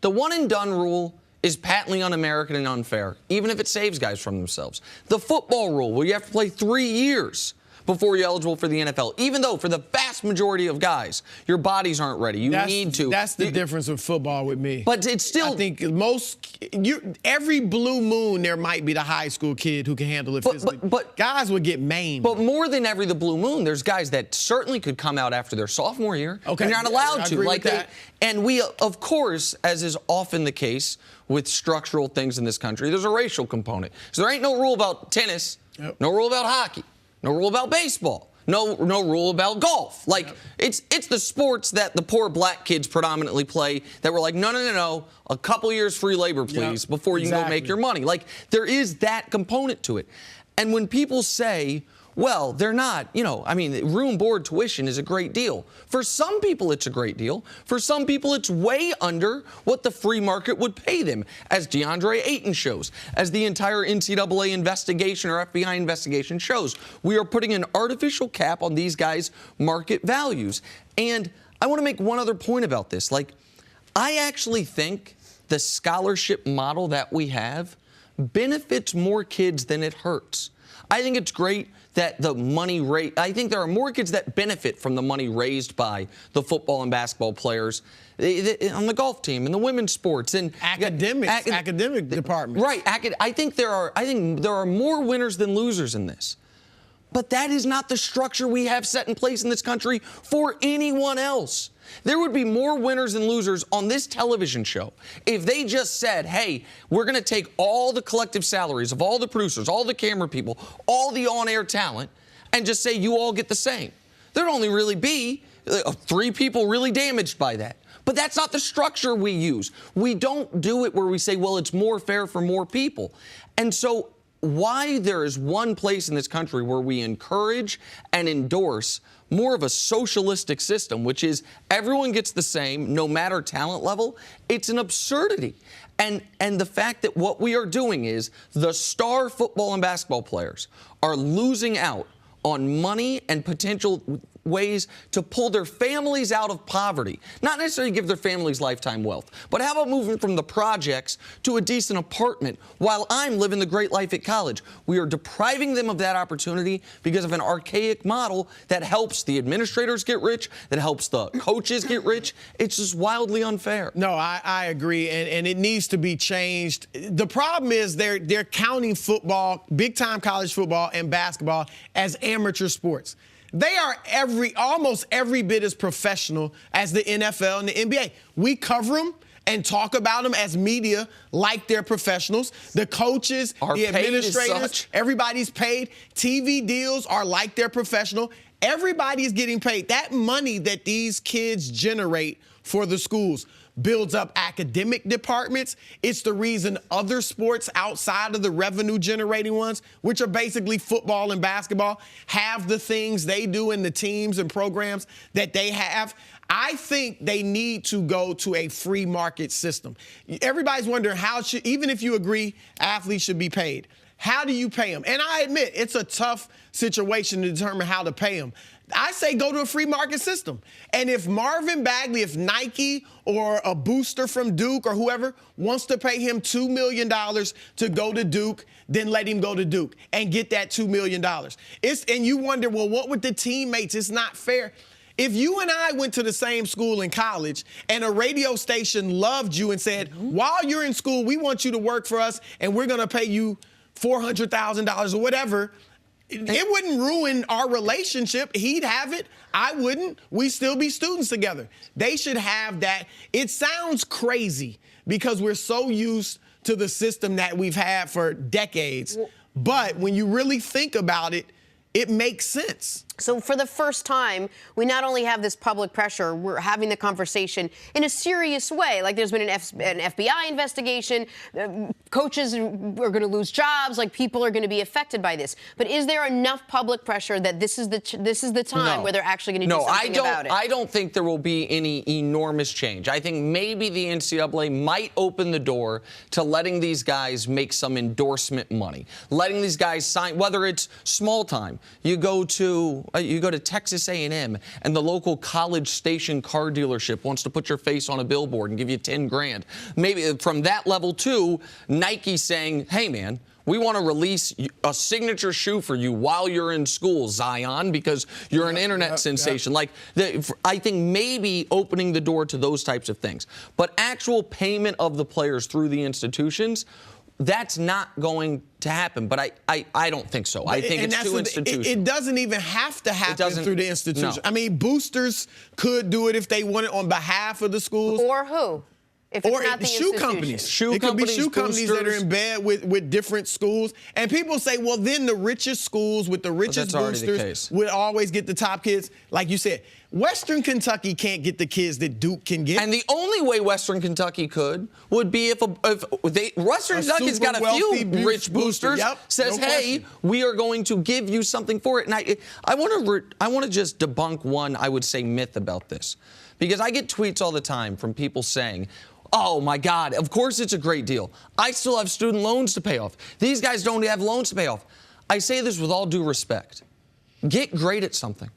The one-and-done rule is patently un-American and unfair, even if it saves guys from themselves. The football rule, where you have to play 3 years before you're eligible for the NFL, even though for the vast majority of guys, your bodies aren't ready. You need to. That's the difference with football with me. But it's still. I think every blue moon, there might be the high school kid who can handle it physically. But guys would get maimed. But more than the blue moon, there's guys that certainly could come out after their sophomore year. Okay. And you're not allowed to. Agree with that. And we, of course, as is often the case with structural things in this country, there's a racial component. So there ain't no rule about tennis, no rule about hockey, no rule about baseball, no rule about golf. It's the sports that the poor black kids predominantly play that were like, no, a couple years free labor, please, before you can go make your money. There is that component to it. And when people say, well, they're not, room, board, tuition is a great deal. For some people, it's a great deal. For some people, it's way under what the free market would pay them, as DeAndre Ayton shows, as the entire NCAA investigation or FBI investigation shows. We are putting an artificial cap on these guys' market values. And I want to make one other point about this. I actually think the scholarship model that we have benefits more kids than it hurts. I think it's great that the money raised. I think there are more kids that benefit from the money raised by the football and basketball players on the golf team and the women's sports and academic departments. Right. I think there are more winners than losers in this. But that is not the structure we have set in place in this country for anyone else. There would be more winners than losers on this television show if they just said, hey, we're going to take all the collective salaries of all the producers, all the camera people, all the on-air talent, and just say you all get the same. There'd only really be 3 people really damaged by that. But that's not the structure we use. We don't do it where we say, well, it's more fair for more people. And so why there is one place in this country where we encourage and endorse more of a socialistic system, which is everyone gets the same, no matter talent level, it's an absurdity. And the fact that what we are doing is the star football and basketball players are losing out on money and potential ways to pull their families out of poverty. Not necessarily give their families lifetime wealth, but how about moving from the projects to a decent apartment while I'm living the great life at college? We are depriving them of that opportunity because of an archaic model that helps the administrators get rich, that helps the coaches get rich. It's just wildly unfair. No, I agree, and it needs to be changed. The problem is they're counting football, big-time college football and basketball as amateur sports. They are almost every bit as professional as the NFL and the NBA. We cover them and talk about them as media like they're professionals. The coaches, the administrators, everybody's paid. TV deals are like they're professional. Everybody's getting paid. That money that these kids generate for the schools builds up academic departments. It's the reason other sports outside of the revenue-generating ones, which are basically football and basketball, have the things they do in the teams and programs that they have. I think they need to go to a free market system. Everybody's wondering even if you agree athletes should be paid, how do you pay them? And I admit it's a tough situation to determine how to pay them. I say go to a free market system. And if Marvin Bagley, if Nike or a booster from Duke or whoever wants to pay him $2 million to go to Duke, then let him go to Duke and get that $2 million. And you wonder, well, what would the teammates? It's not fair. If you and I went to the same school in college and a radio station loved you and said, while you're in school, we want you to work for us and we're going to pay you $400,000 or whatever, it wouldn't ruin our relationship. He'd have it. I wouldn't. We'd still be students together. They should have that. It sounds crazy because we're so used to the system that we've had for decades. But when you really think about it, it makes sense. So for the first time, we not only have this public pressure, we're having the conversation in a serious way. Like there's been an FBI investigation. Coaches are going to lose jobs. Like people are going to be affected by this. But is there enough public pressure that this is the time where they're actually going to do something about it? I don't think there will be any enormous change. I think maybe the NCAA might open the door to letting these guys make some endorsement money, letting these guys sign, whether it's small time. You go to Texas A&M and the local College Station car dealership wants to put your face on a billboard and give you 10 grand. Maybe from that level to Nike saying, hey, man, we want to release a signature shoe for you while you're in school, Zion, because you're an internet sensation. Like, I think maybe opening the door to those types of things. But actual payment of the players through the institutions, that's not going to happen, but I don't think so. I think it's too institutional. It doesn't even have to happen through the institution. No. I mean, boosters could do it if they want it on behalf of the schools. Or who? If it's not the shoe companies. It could be shoe companies that are in bed with different schools. And people say, well, then the richest schools with the richest boosters would always get the top kids. Like you said, Western Kentucky can't get the kids that Duke can get. And the only way Western Kentucky could would be if Western Kentucky's got a few rich boosters, says, hey, we are going to give you something for it. And I want to just debunk one, I would say, myth about this. Because I get tweets all the time from people saying, oh, my God, of course it's a great deal. I still have student loans to pay off. These guys don't have loans to pay off. I say this with all due respect. Get great at something.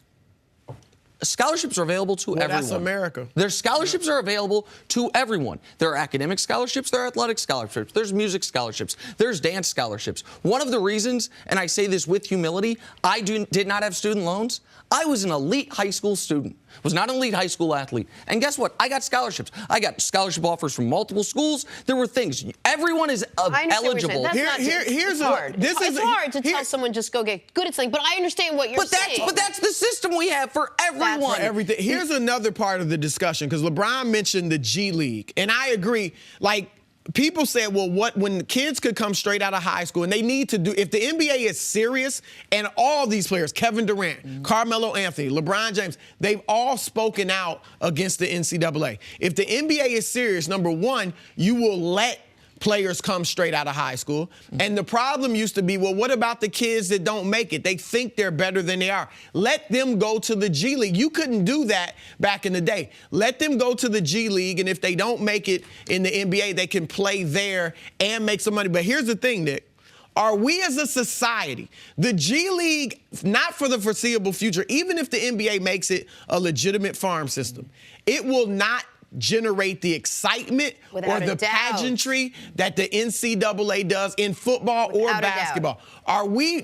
Scholarships are available to everyone. That's America. Their scholarships are available to everyone. There are academic scholarships, there are athletic scholarships, there's music scholarships, there's dance scholarships. One of the reasons, and I say this with humility, I did not have student loans. I was an elite high school student, was not an elite high school athlete. And guess what? I got scholarships. I got scholarship offers from multiple schools. There were things. Everyone is eligible. It's hard. It's hard to tell someone just go get good at something, but I understand what you're saying. But that's the system we have for everyone. For everything. Here's another part of the discussion, because LeBron mentioned the G League, and I agree. Like, people said, well, when the kids could come straight out of high school, and they need to do, if the NBA is serious, and all these players, Kevin Durant, Carmelo Anthony, LeBron James, they've all spoken out against the NCAA. If the NBA is serious, number one, you will let players come straight out of high school. And the problem used to be, well, what about the kids that don't make it? They think they're better than they are. Let them go to the G League. You couldn't do that back in the day. Let them go to the G League, and if they don't make it in the NBA, they can play there and make some money. But here's the thing, Nick. Are we as a society, the G League, not for the foreseeable future, even if the NBA makes it a legitimate farm system, it will not generate the excitement Without or a the doubt. pageantry that the NCAA does in football Without or a doubt. basketball.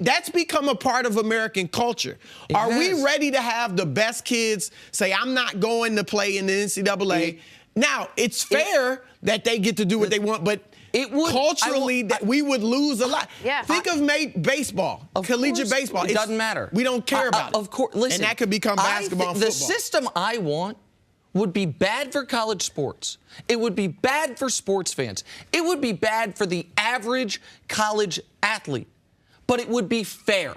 That's become a part of American culture. Are we ready to have the best kids say, I'm not going to play in the NCAA? Now, it's fair that they get to do what they want, but culturally, we would lose a lot. Yeah. Think of baseball, collegiate baseball. It doesn't matter. We don't care about it. Of course, listen. And that could become basketball and football. The system I want would be bad for college sports. It would be bad for sports fans. It would be bad for the average college athlete. But it would be fair.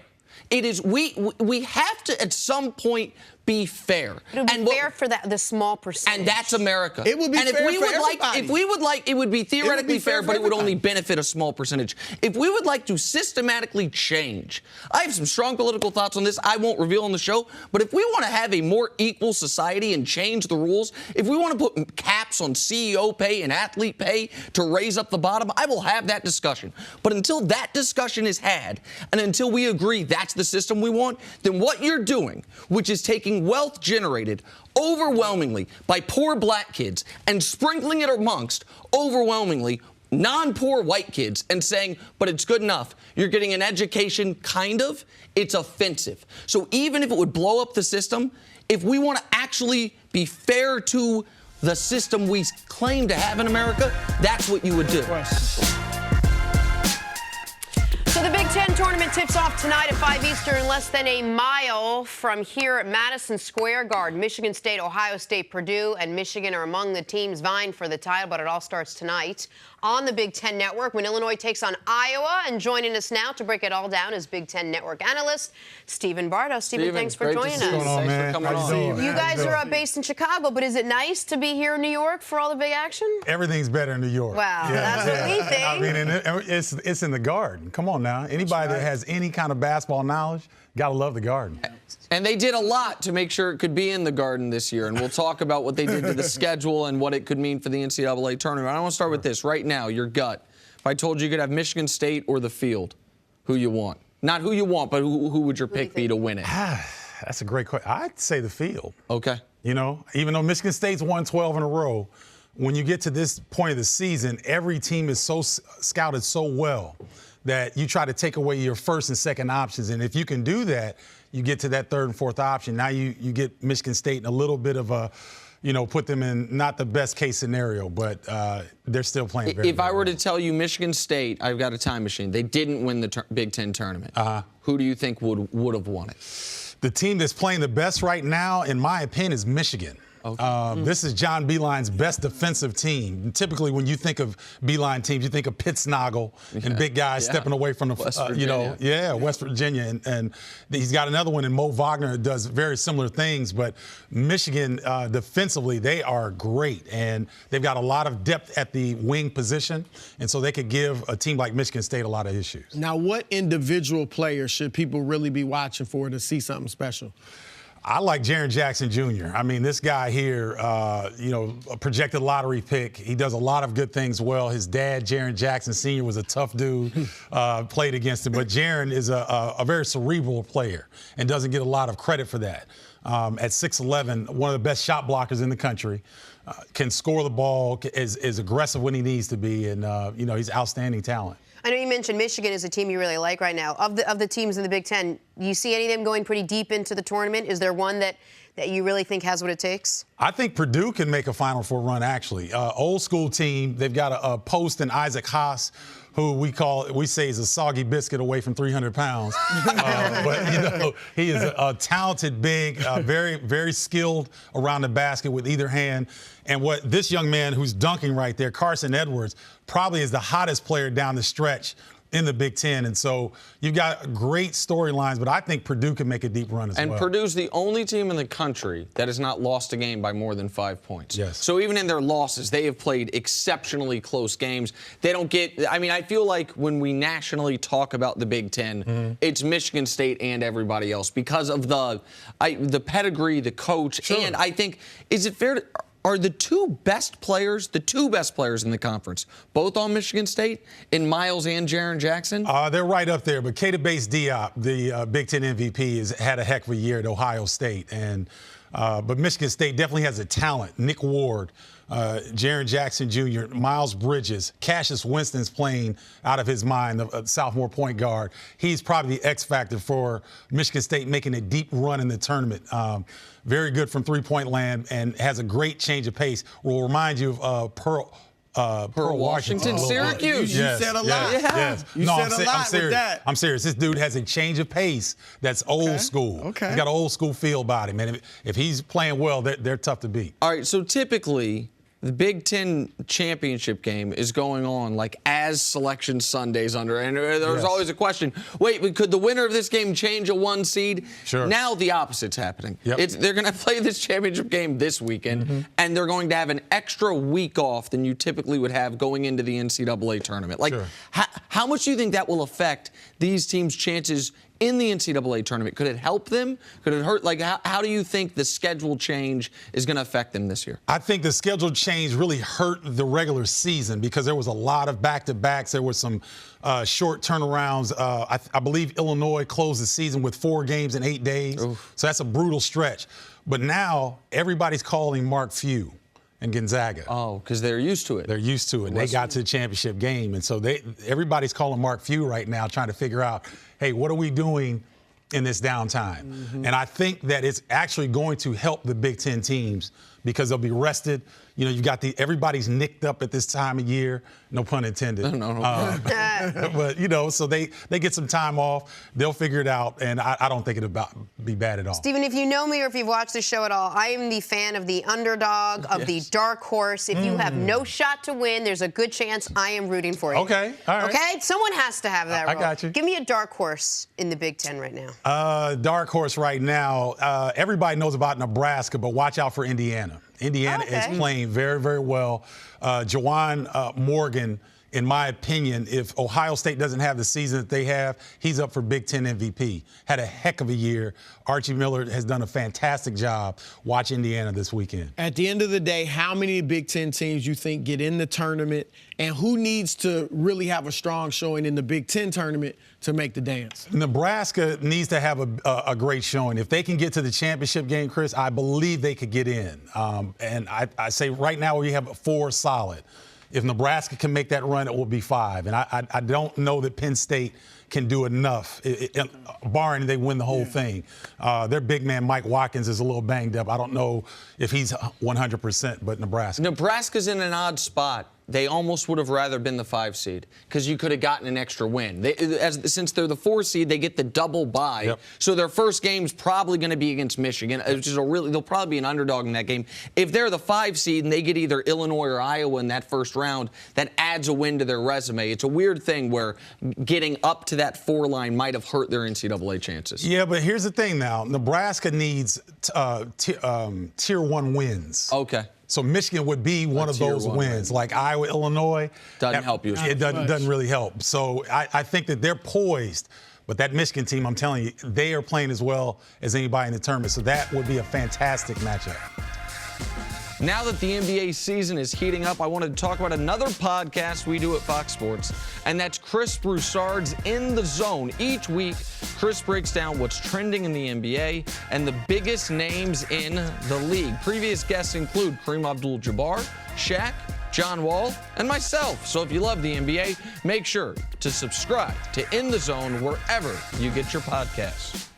It is. We have to at some point be fair. It would be fair for the small percentage. And that's America. It would be fair for everybody. If we would like, it would be theoretically fair, but it would only everybody. benefit a small percentage. If we would like to systematically change, I have some strong political thoughts on this I won't reveal on the show, but if we want to have a more equal society and change the rules, if we want to put caps on CEO pay and athlete pay to raise up the bottom, I will have that discussion. But until that discussion is had, and until we agree that's the system we want, then what you're doing, which is taking wealth generated overwhelmingly by poor black kids and sprinkling it amongst overwhelmingly non-poor white kids and saying, but it's good enough. You're getting an education, kind of. It's offensive. So even if it would blow up the system, if we want to actually be fair to the system we claim to have in America, that's what you would do. So the Big Ten tournament tips off tonight at 5 Eastern, less than a mile from here at Madison Square Garden. Michigan State, Ohio State, Purdue, and Michigan are among the teams vying for the title, but it all starts tonight on the Big Ten Network when Illinois takes on Iowa. And joining us now to break it all down is Big Ten Network analyst Stephen Bardo. Stephen, thanks for joining us. What's going on, man? Thanks for coming on. You guys are based in Chicago, but is it nice to be here in New York for all the big action? Everything's better in New York. Wow, that's what we think. I mean, and it's in the Garden. Come on now. Anybody that has any kind of basketball knowledge, gotta love the Garden. And they did a lot to make sure it could be in the Garden this year. And we'll talk about what they did to the schedule and what it could mean for the NCAA tournament. I want to start with this right now, your gut. If I told you could have Michigan State or the field, who you want? Not who you want, but who would your pick be to win it? That's a great question. I'd say the field. Okay. You know, even though Michigan State's won 12 in a row, when you get to this point of the season, every team is so scouted so well that you try to take away your first and second options. And if you can do that, you get to that third and fourth option. Now you get Michigan State in a little bit of a, put them in not the best case scenario, but they're still playing very If I well. were to tell you Michigan State, I've got a time machine, they didn't win the Big Ten tournament. Who do you think would have won it? The team that's playing the best right now, in my opinion, is Michigan. Okay. This is John Beilein's best defensive team. And typically, when you think of Beilein teams, you think of Pittsnoggle and big guys stepping away from the, West Virginia. And he's got another one in Mo Wagner that does very similar things. But Michigan, defensively, they are great. And they've got a lot of depth at the wing position. And so they could give a team like Michigan State a lot of issues. Now, what individual player should people really be watching for to see something special? I like Jaren Jackson Jr. I mean, this guy here, a projected lottery pick. He does a lot of good things well. His dad, Jaren Jackson Sr., was a tough dude, played against him. But Jaren is a very cerebral player and doesn't get a lot of credit for that. At 6'11", one of the best shot blockers in the country, can score the ball, is aggressive when he needs to be, and, he's outstanding talent. I know you mentioned Michigan is a team you really like right now. Of the teams in the Big Ten, you see any of them going pretty deep into the tournament? Is there one that you really think has what it takes? I think Purdue can make a Final Four run, actually. Old school team. They've got a post in Isaac Haas, who we say is a soggy biscuit away from 300 pounds. But, he is a talented big, very, very skilled around the basket with either hand. And what this young man who's dunking right there, Carson Edwards, probably is the hottest player down the stretch in the Big Ten. And so you've got great storylines, but I think Purdue can make a deep run as well. And Purdue's the only team in the country that has not lost a game by more than 5 points. Yes. So even in their losses, they have played exceptionally close games. They don't I feel like when we nationally talk about the Big Ten, it's Michigan State and everybody else because of the pedigree, the coach, and I think, is it fair to, are the two best players in the conference, both on Michigan State, in Miles and Jaren Jackson? They're right up there, but Keita Bates-Diop, the Big Ten MVP, has had a heck of a year at Ohio State. But Michigan State definitely has a talent. Nick Ward, Jaren Jackson Jr., Miles Bridges, Cassius Winston's playing out of his mind, the sophomore point guard. He's probably the X factor for Michigan State making a deep run in the tournament. Very good from three-point land and has a great change of pace. Will remind you of Pearl Washington, Syracuse. You said a lot. Yes. You said a lot with that. I'm serious. This dude has a change of pace that's old school. Okay. He's got an old school feel about him. And if he's playing well, they're tough to beat. All right, so typically the Big Ten championship game is going on like as Selection Sundays under, and there's always a question, wait, could the winner of this game change a 1 seed? Sure. Now the opposite's happening. Yep. They're going to play this championship game this weekend, and they're going to have an extra week off than you typically would have going into the NCAA tournament. Like, Sure. how much do you think that will affect these teams' chances in the NCAA tournament? Could it help them? Could it hurt? Like, how do you think the schedule change is going to affect them this year? I think the schedule change really hurt the regular season because there was a lot of back-to-backs. There were some short turnarounds. I believe Illinois closed the season with 4 games in 8 days. Oof. So that's a brutal stretch. But now everybody's calling Mark Few and Gonzaga. Oh, because they're used to it. They're used to it. And they got to the championship game. And so everybody's calling Mark Few right now, trying to figure out, hey, what are we doing in this downtime? And I think that it's actually going to help the Big Ten teams because they'll be rested. You know, you've got everybody's nicked up at this time of year. No pun intended. No. But, you know, so they get some time off. They'll figure it out, and I don't think it'll be bad at all. Stephen, if you know me or if you've watched the show at all, I am the fan of the underdog, of the dark horse. If you have no shot to win, there's a good chance I am rooting for you. Okay, all right. Okay? Someone has to have that role. I got you. Give me a dark horse in the Big Ten right now. Dark horse right now. Everybody knows about Nebraska, but watch out for Indiana. Indiana is playing very, very well. Juwan Morgan, in my opinion, if Ohio State doesn't have the season that they have, he's up for Big Ten MVP. Had a heck of a year. Archie Miller has done a fantastic job. Watch Indiana this weekend. At the end of the day, how many Big Ten teams you think get in the tournament, and who needs to really have a strong showing in the Big Ten tournament to make the dance? Nebraska needs to have a great showing. If they can get to the championship game, Chris, I believe they could get in. And I say right now we have 4 solid. If Nebraska can make that run, it will be 5. And I don't know that Penn State can do enough, barring they win the whole thing. Their big man, Mike Watkins, is a little banged up. I don't know if he's 100%, but Nebraska. Nebraska's in an odd spot. They almost would have rather been the 5 seed because you could have gotten an extra win. Since they're the 4 seed, they get the double bye. Yep. So their first game's probably going to be against Michigan, which is they'll probably be an underdog in that game. If they're the 5 seed and they get either Illinois or Iowa in that first round, that adds a win to their resume. It's a weird thing where getting up to that 4 line might have hurt their NCAA chances. Yeah, but here's the thing now. Nebraska needs tier 1 wins. Okay. So Michigan would be one of those wins, like Iowa, Illinois. Doesn't help you. It doesn't really help. So I think that they're poised. But that Michigan team, I'm telling you, they are playing as well as anybody in the tournament. So that would be a fantastic matchup. Now that the NBA season is heating up, I wanted to talk about another podcast we do at Fox Sports, and that's Cris Broussard's In the Zone. Each week, Cris breaks down what's trending in the NBA and the biggest names in the league. Previous guests include Kareem Abdul-Jabbar, Shaq, John Wall, and myself. So if you love the NBA, make sure to subscribe to In the Zone wherever you get your podcasts.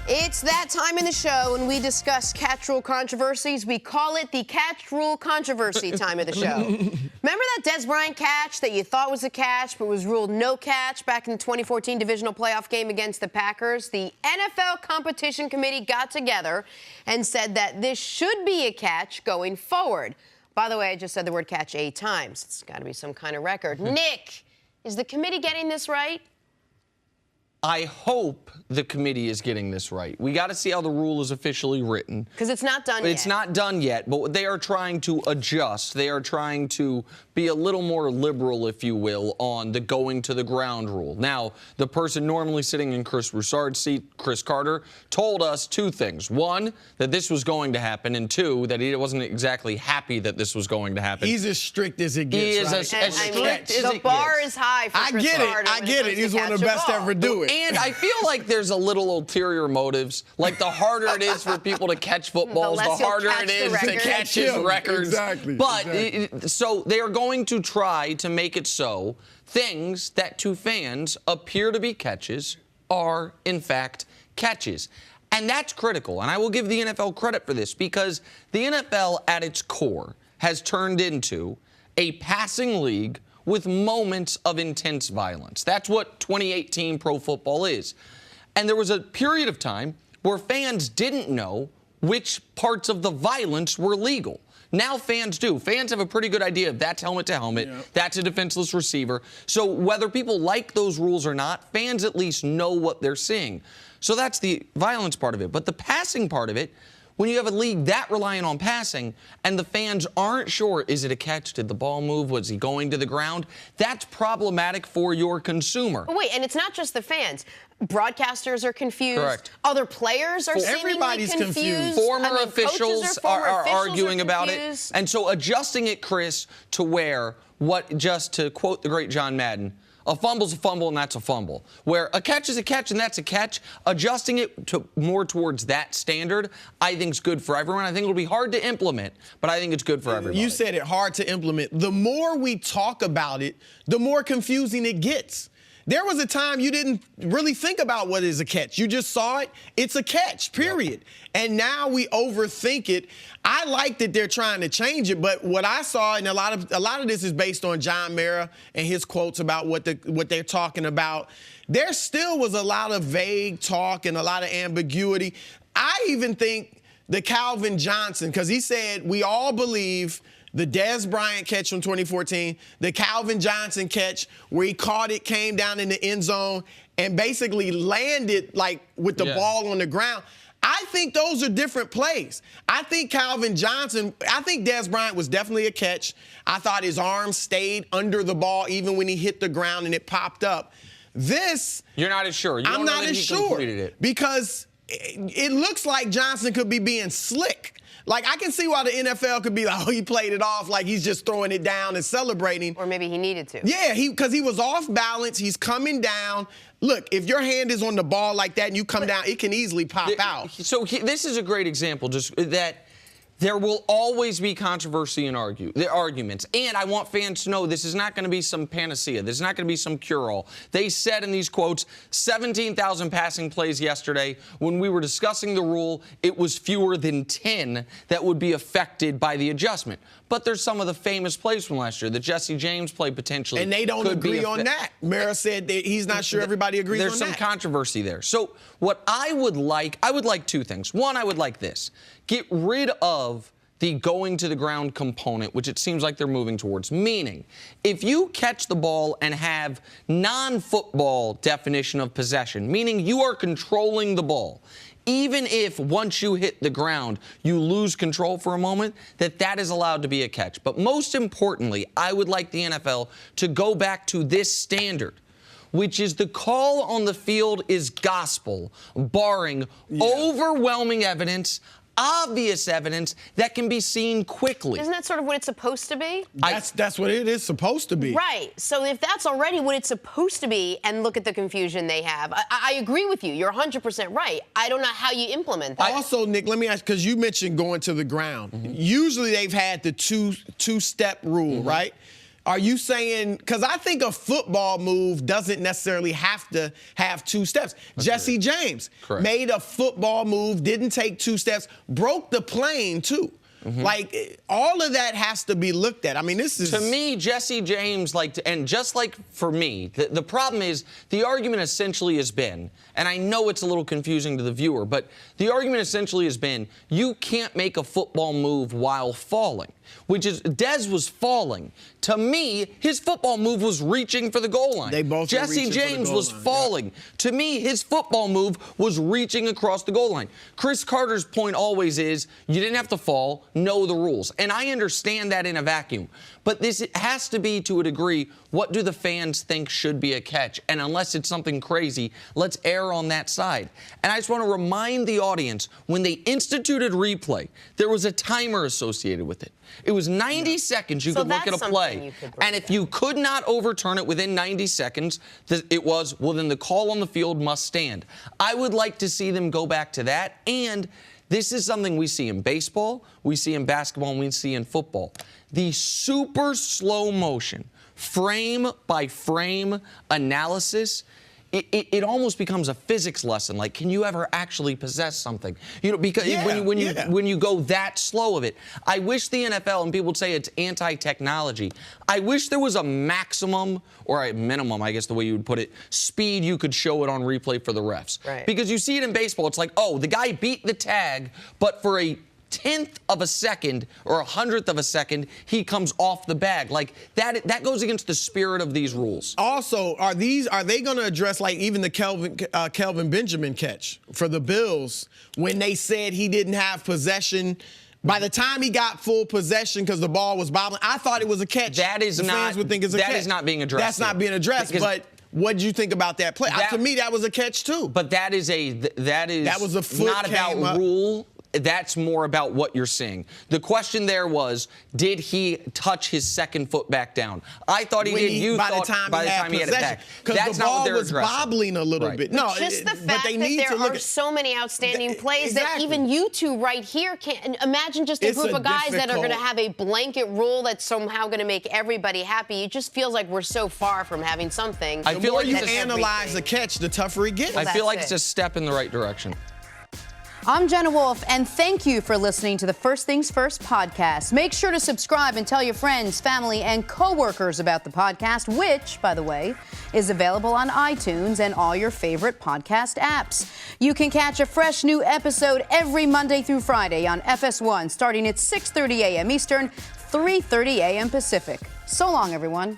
It's that time in the show when we discuss catch rule controversies. We call it the catch rule controversy time of the show. Remember that Des Bryant catch that you thought was a catch but was ruled no catch back in the 2014 divisional playoff game against the Packers? The NFL Competition Committee got together and said that this should be a catch going forward. By the way, I just said the word catch 8 times. It's got to be some kind of record. Nick, is the committee getting this right? I hope the committee is getting this right. We got to see how the rule is officially written. Because it's not done yet. It's not done yet, but they are trying to adjust. They are trying to be a little more liberal, if you will, on the going to the ground rule. Now, the person normally sitting in Chris Broussard's seat, Chris Carter, told us two things. One, that this was going to happen, and two, that he wasn't exactly happy that this was going to happen. He's as strict as it gets. He is right? as strict as it gets. The bar is high for Chris Carter. I get it. He's one of the best to ever do it. And I feel like there's a little ulterior motives. Like the harder it is for people to catch footballs, the harder it is to catch his records. Exactly. But so they are going to try to make it so things that to fans appear to be catches are in fact catches. And that's critical. And I will give the NFL credit for this because the NFL at its core has turned into a passing league with moments of intense violence. That's what 2018 pro football is. And there was a period of time where fans didn't know which parts of the violence were legal. Now fans do. Fans have a pretty good idea of that's helmet to helmet, that's a defenseless receiver. So whether people like those rules or not, fans at least know what they're seeing. So that's the violence part of it. But the passing part of it, when you have a league that reliant on passing and the fans aren't sure, is it a catch? Did the ball move? Was he going to the ground? That's problematic for your consumer. But wait, and it's not just the fans. Broadcasters are confused. Correct. Other players are seemingly Everybody's confused. Former officials are arguing about it. And so adjusting it, Chris, to where, just to quote the great John Madden, a fumble's a fumble and that's a fumble. Where a catch is a catch and that's a catch, adjusting it to more towards that standard, I think is good for everyone. I think it'll be hard to implement, but I think it's good for everybody. You said it, hard to implement. The more we talk about it, the more confusing it gets. There was a time you didn't really think about what is a catch. You just saw it. It's a catch, period. And now we overthink it. I like that they're trying to change it, but what I saw, and a lot of this is based on John Mara and his quotes about what they're talking about. There still was a lot of vague talk and a lot of ambiguity. I even think the Calvin Johnson, because he said we all believe the Dez Bryant catch from 2014, the Calvin Johnson catch where he caught it, came down in the end zone, and basically landed like with the ball on the ground. I think those are different plays. I think Calvin Johnson, I think Dez Bryant was definitely a catch. I thought his arm stayed under the ball even when he hit the ground and it popped up. This, you're not as sure. I'm not as sure because it looks like Johnson could be being slick. Like, I can see why the NFL could be like, oh, he played it off like he's just throwing it down and celebrating. Or maybe he needed to. Yeah, because he was off balance. He's coming down. Look, if your hand is on the ball like that and you come down, it can easily pop out. So this is a great example, just that there will always be controversy and arguments. And I want fans to know this is not going to be some panacea. This is not going to be some cure-all. They said in these quotes, 17,000 passing plays yesterday. When we were discussing the rule, it was fewer than 10 that would be affected by the adjustment. But there's some of the famous plays from last year. The Jesse James play potentially. And they don't agree on that. Mara said that he's not sure everybody agrees on that. There's some controversy there. So what I would like two things. One, I would like this. Get rid of the going to the ground component, which it seems like they're moving towards. Meaning, if you catch the ball and have non-football definition of possession, meaning you are controlling the ball, even if once you hit the ground, you lose control for a moment, that is allowed to be a catch. But most importantly, I would like the NFL to go back to this standard, which is the call on the field is gospel, barring overwhelming evidence, obvious evidence that can be seen quickly. Isn't that sort of what it's supposed to be? That's what it is supposed to be. Right. So if that's already what it's supposed to be, and look at the confusion they have, I agree with you. You're 100% right. I don't know how you implement that. Also, Nick, let me ask, because you mentioned going to the ground. Usually they've had the two-step rule, right? Are you saying, because I think a football move doesn't necessarily have to have two steps. Jesse James made a football move, didn't take two steps, broke the plane too. Like, all of that has to be looked at. I mean, this is... To me, Jesse James, and just like for me, the problem is the argument essentially has been, and I know it's a little confusing to the viewer, but the argument essentially has been you can't make a football move while falling. which is Dez was falling. To me, his football move was reaching for the goal line. They both were Jesse reaching for the James goal was line, falling. To me, his football move was reaching across the goal line. Cris Carter's point always is you didn't have to fall, know the rules. And I understand that in a vacuum. But this has to be, to a degree, what do the fans think should be a catch? And unless it's something crazy, let's err on that side. And I just want to remind the audience, when they instituted replay, there was a timer associated with it. It was 90 seconds you So could look at a that's play. something you could break And if you could not overturn it within 90 seconds, it was, well, then the call on the field must stand. I would like to see them go back to that. And this is something we see in baseball, we see in basketball, and we see in football. The super slow motion, frame by frame analysis, it almost becomes a physics lesson. Like, can you ever actually possess something? You know, because when you go that slow of it, I wish the NFL, and people would say it's anti-technology, I wish there was a maximum, or a minimum, I guess the way you would put it, speed you could show it on replay for the refs. Right. Because you see it in baseball, it's like, oh, the guy beat the tag, but for a 1/10 of a second or 100th of a second, he comes off the bag. Like, that goes against the spirit of these rules. Also, are they going to address, like, even the Kelvin Benjamin catch for the Bills when they said he didn't have possession? By the time he got full possession because the ball was bobbling, I thought it was a catch. That is the not. fans would think it's a catch. That is not being addressed. That's not being addressed. Because but what did you think about that play? To me, that was a catch too. But that was a foot not came about up. rule. That's more about what you're seeing. The question there was, did he touch his second foot back down? I thought he did. By the time he had it back. Because the ball was bobbling a little bit. No, just the but fact they that need there to look are so many outstanding plays that Exactly. even you two right here can't. Imagine just a It's group a of guys that are going to difficult- have a blanket rule that's somehow going to make everybody happy. It just feels like we're so far from having something. I The feel more like you it's just analyze the catch, the tougher it gets. I feel like that's it's a step in the right direction. I'm Jenna Wolfe, and thank you for listening to the First Things First podcast. Make sure to subscribe and tell your friends, family, and coworkers about the podcast, which, by the way, is available on iTunes and all your favorite podcast apps. You can catch a fresh new episode every Monday through Friday on FS1, starting at 6:30 a.m. Eastern, 3:30 a.m. Pacific. So long, everyone.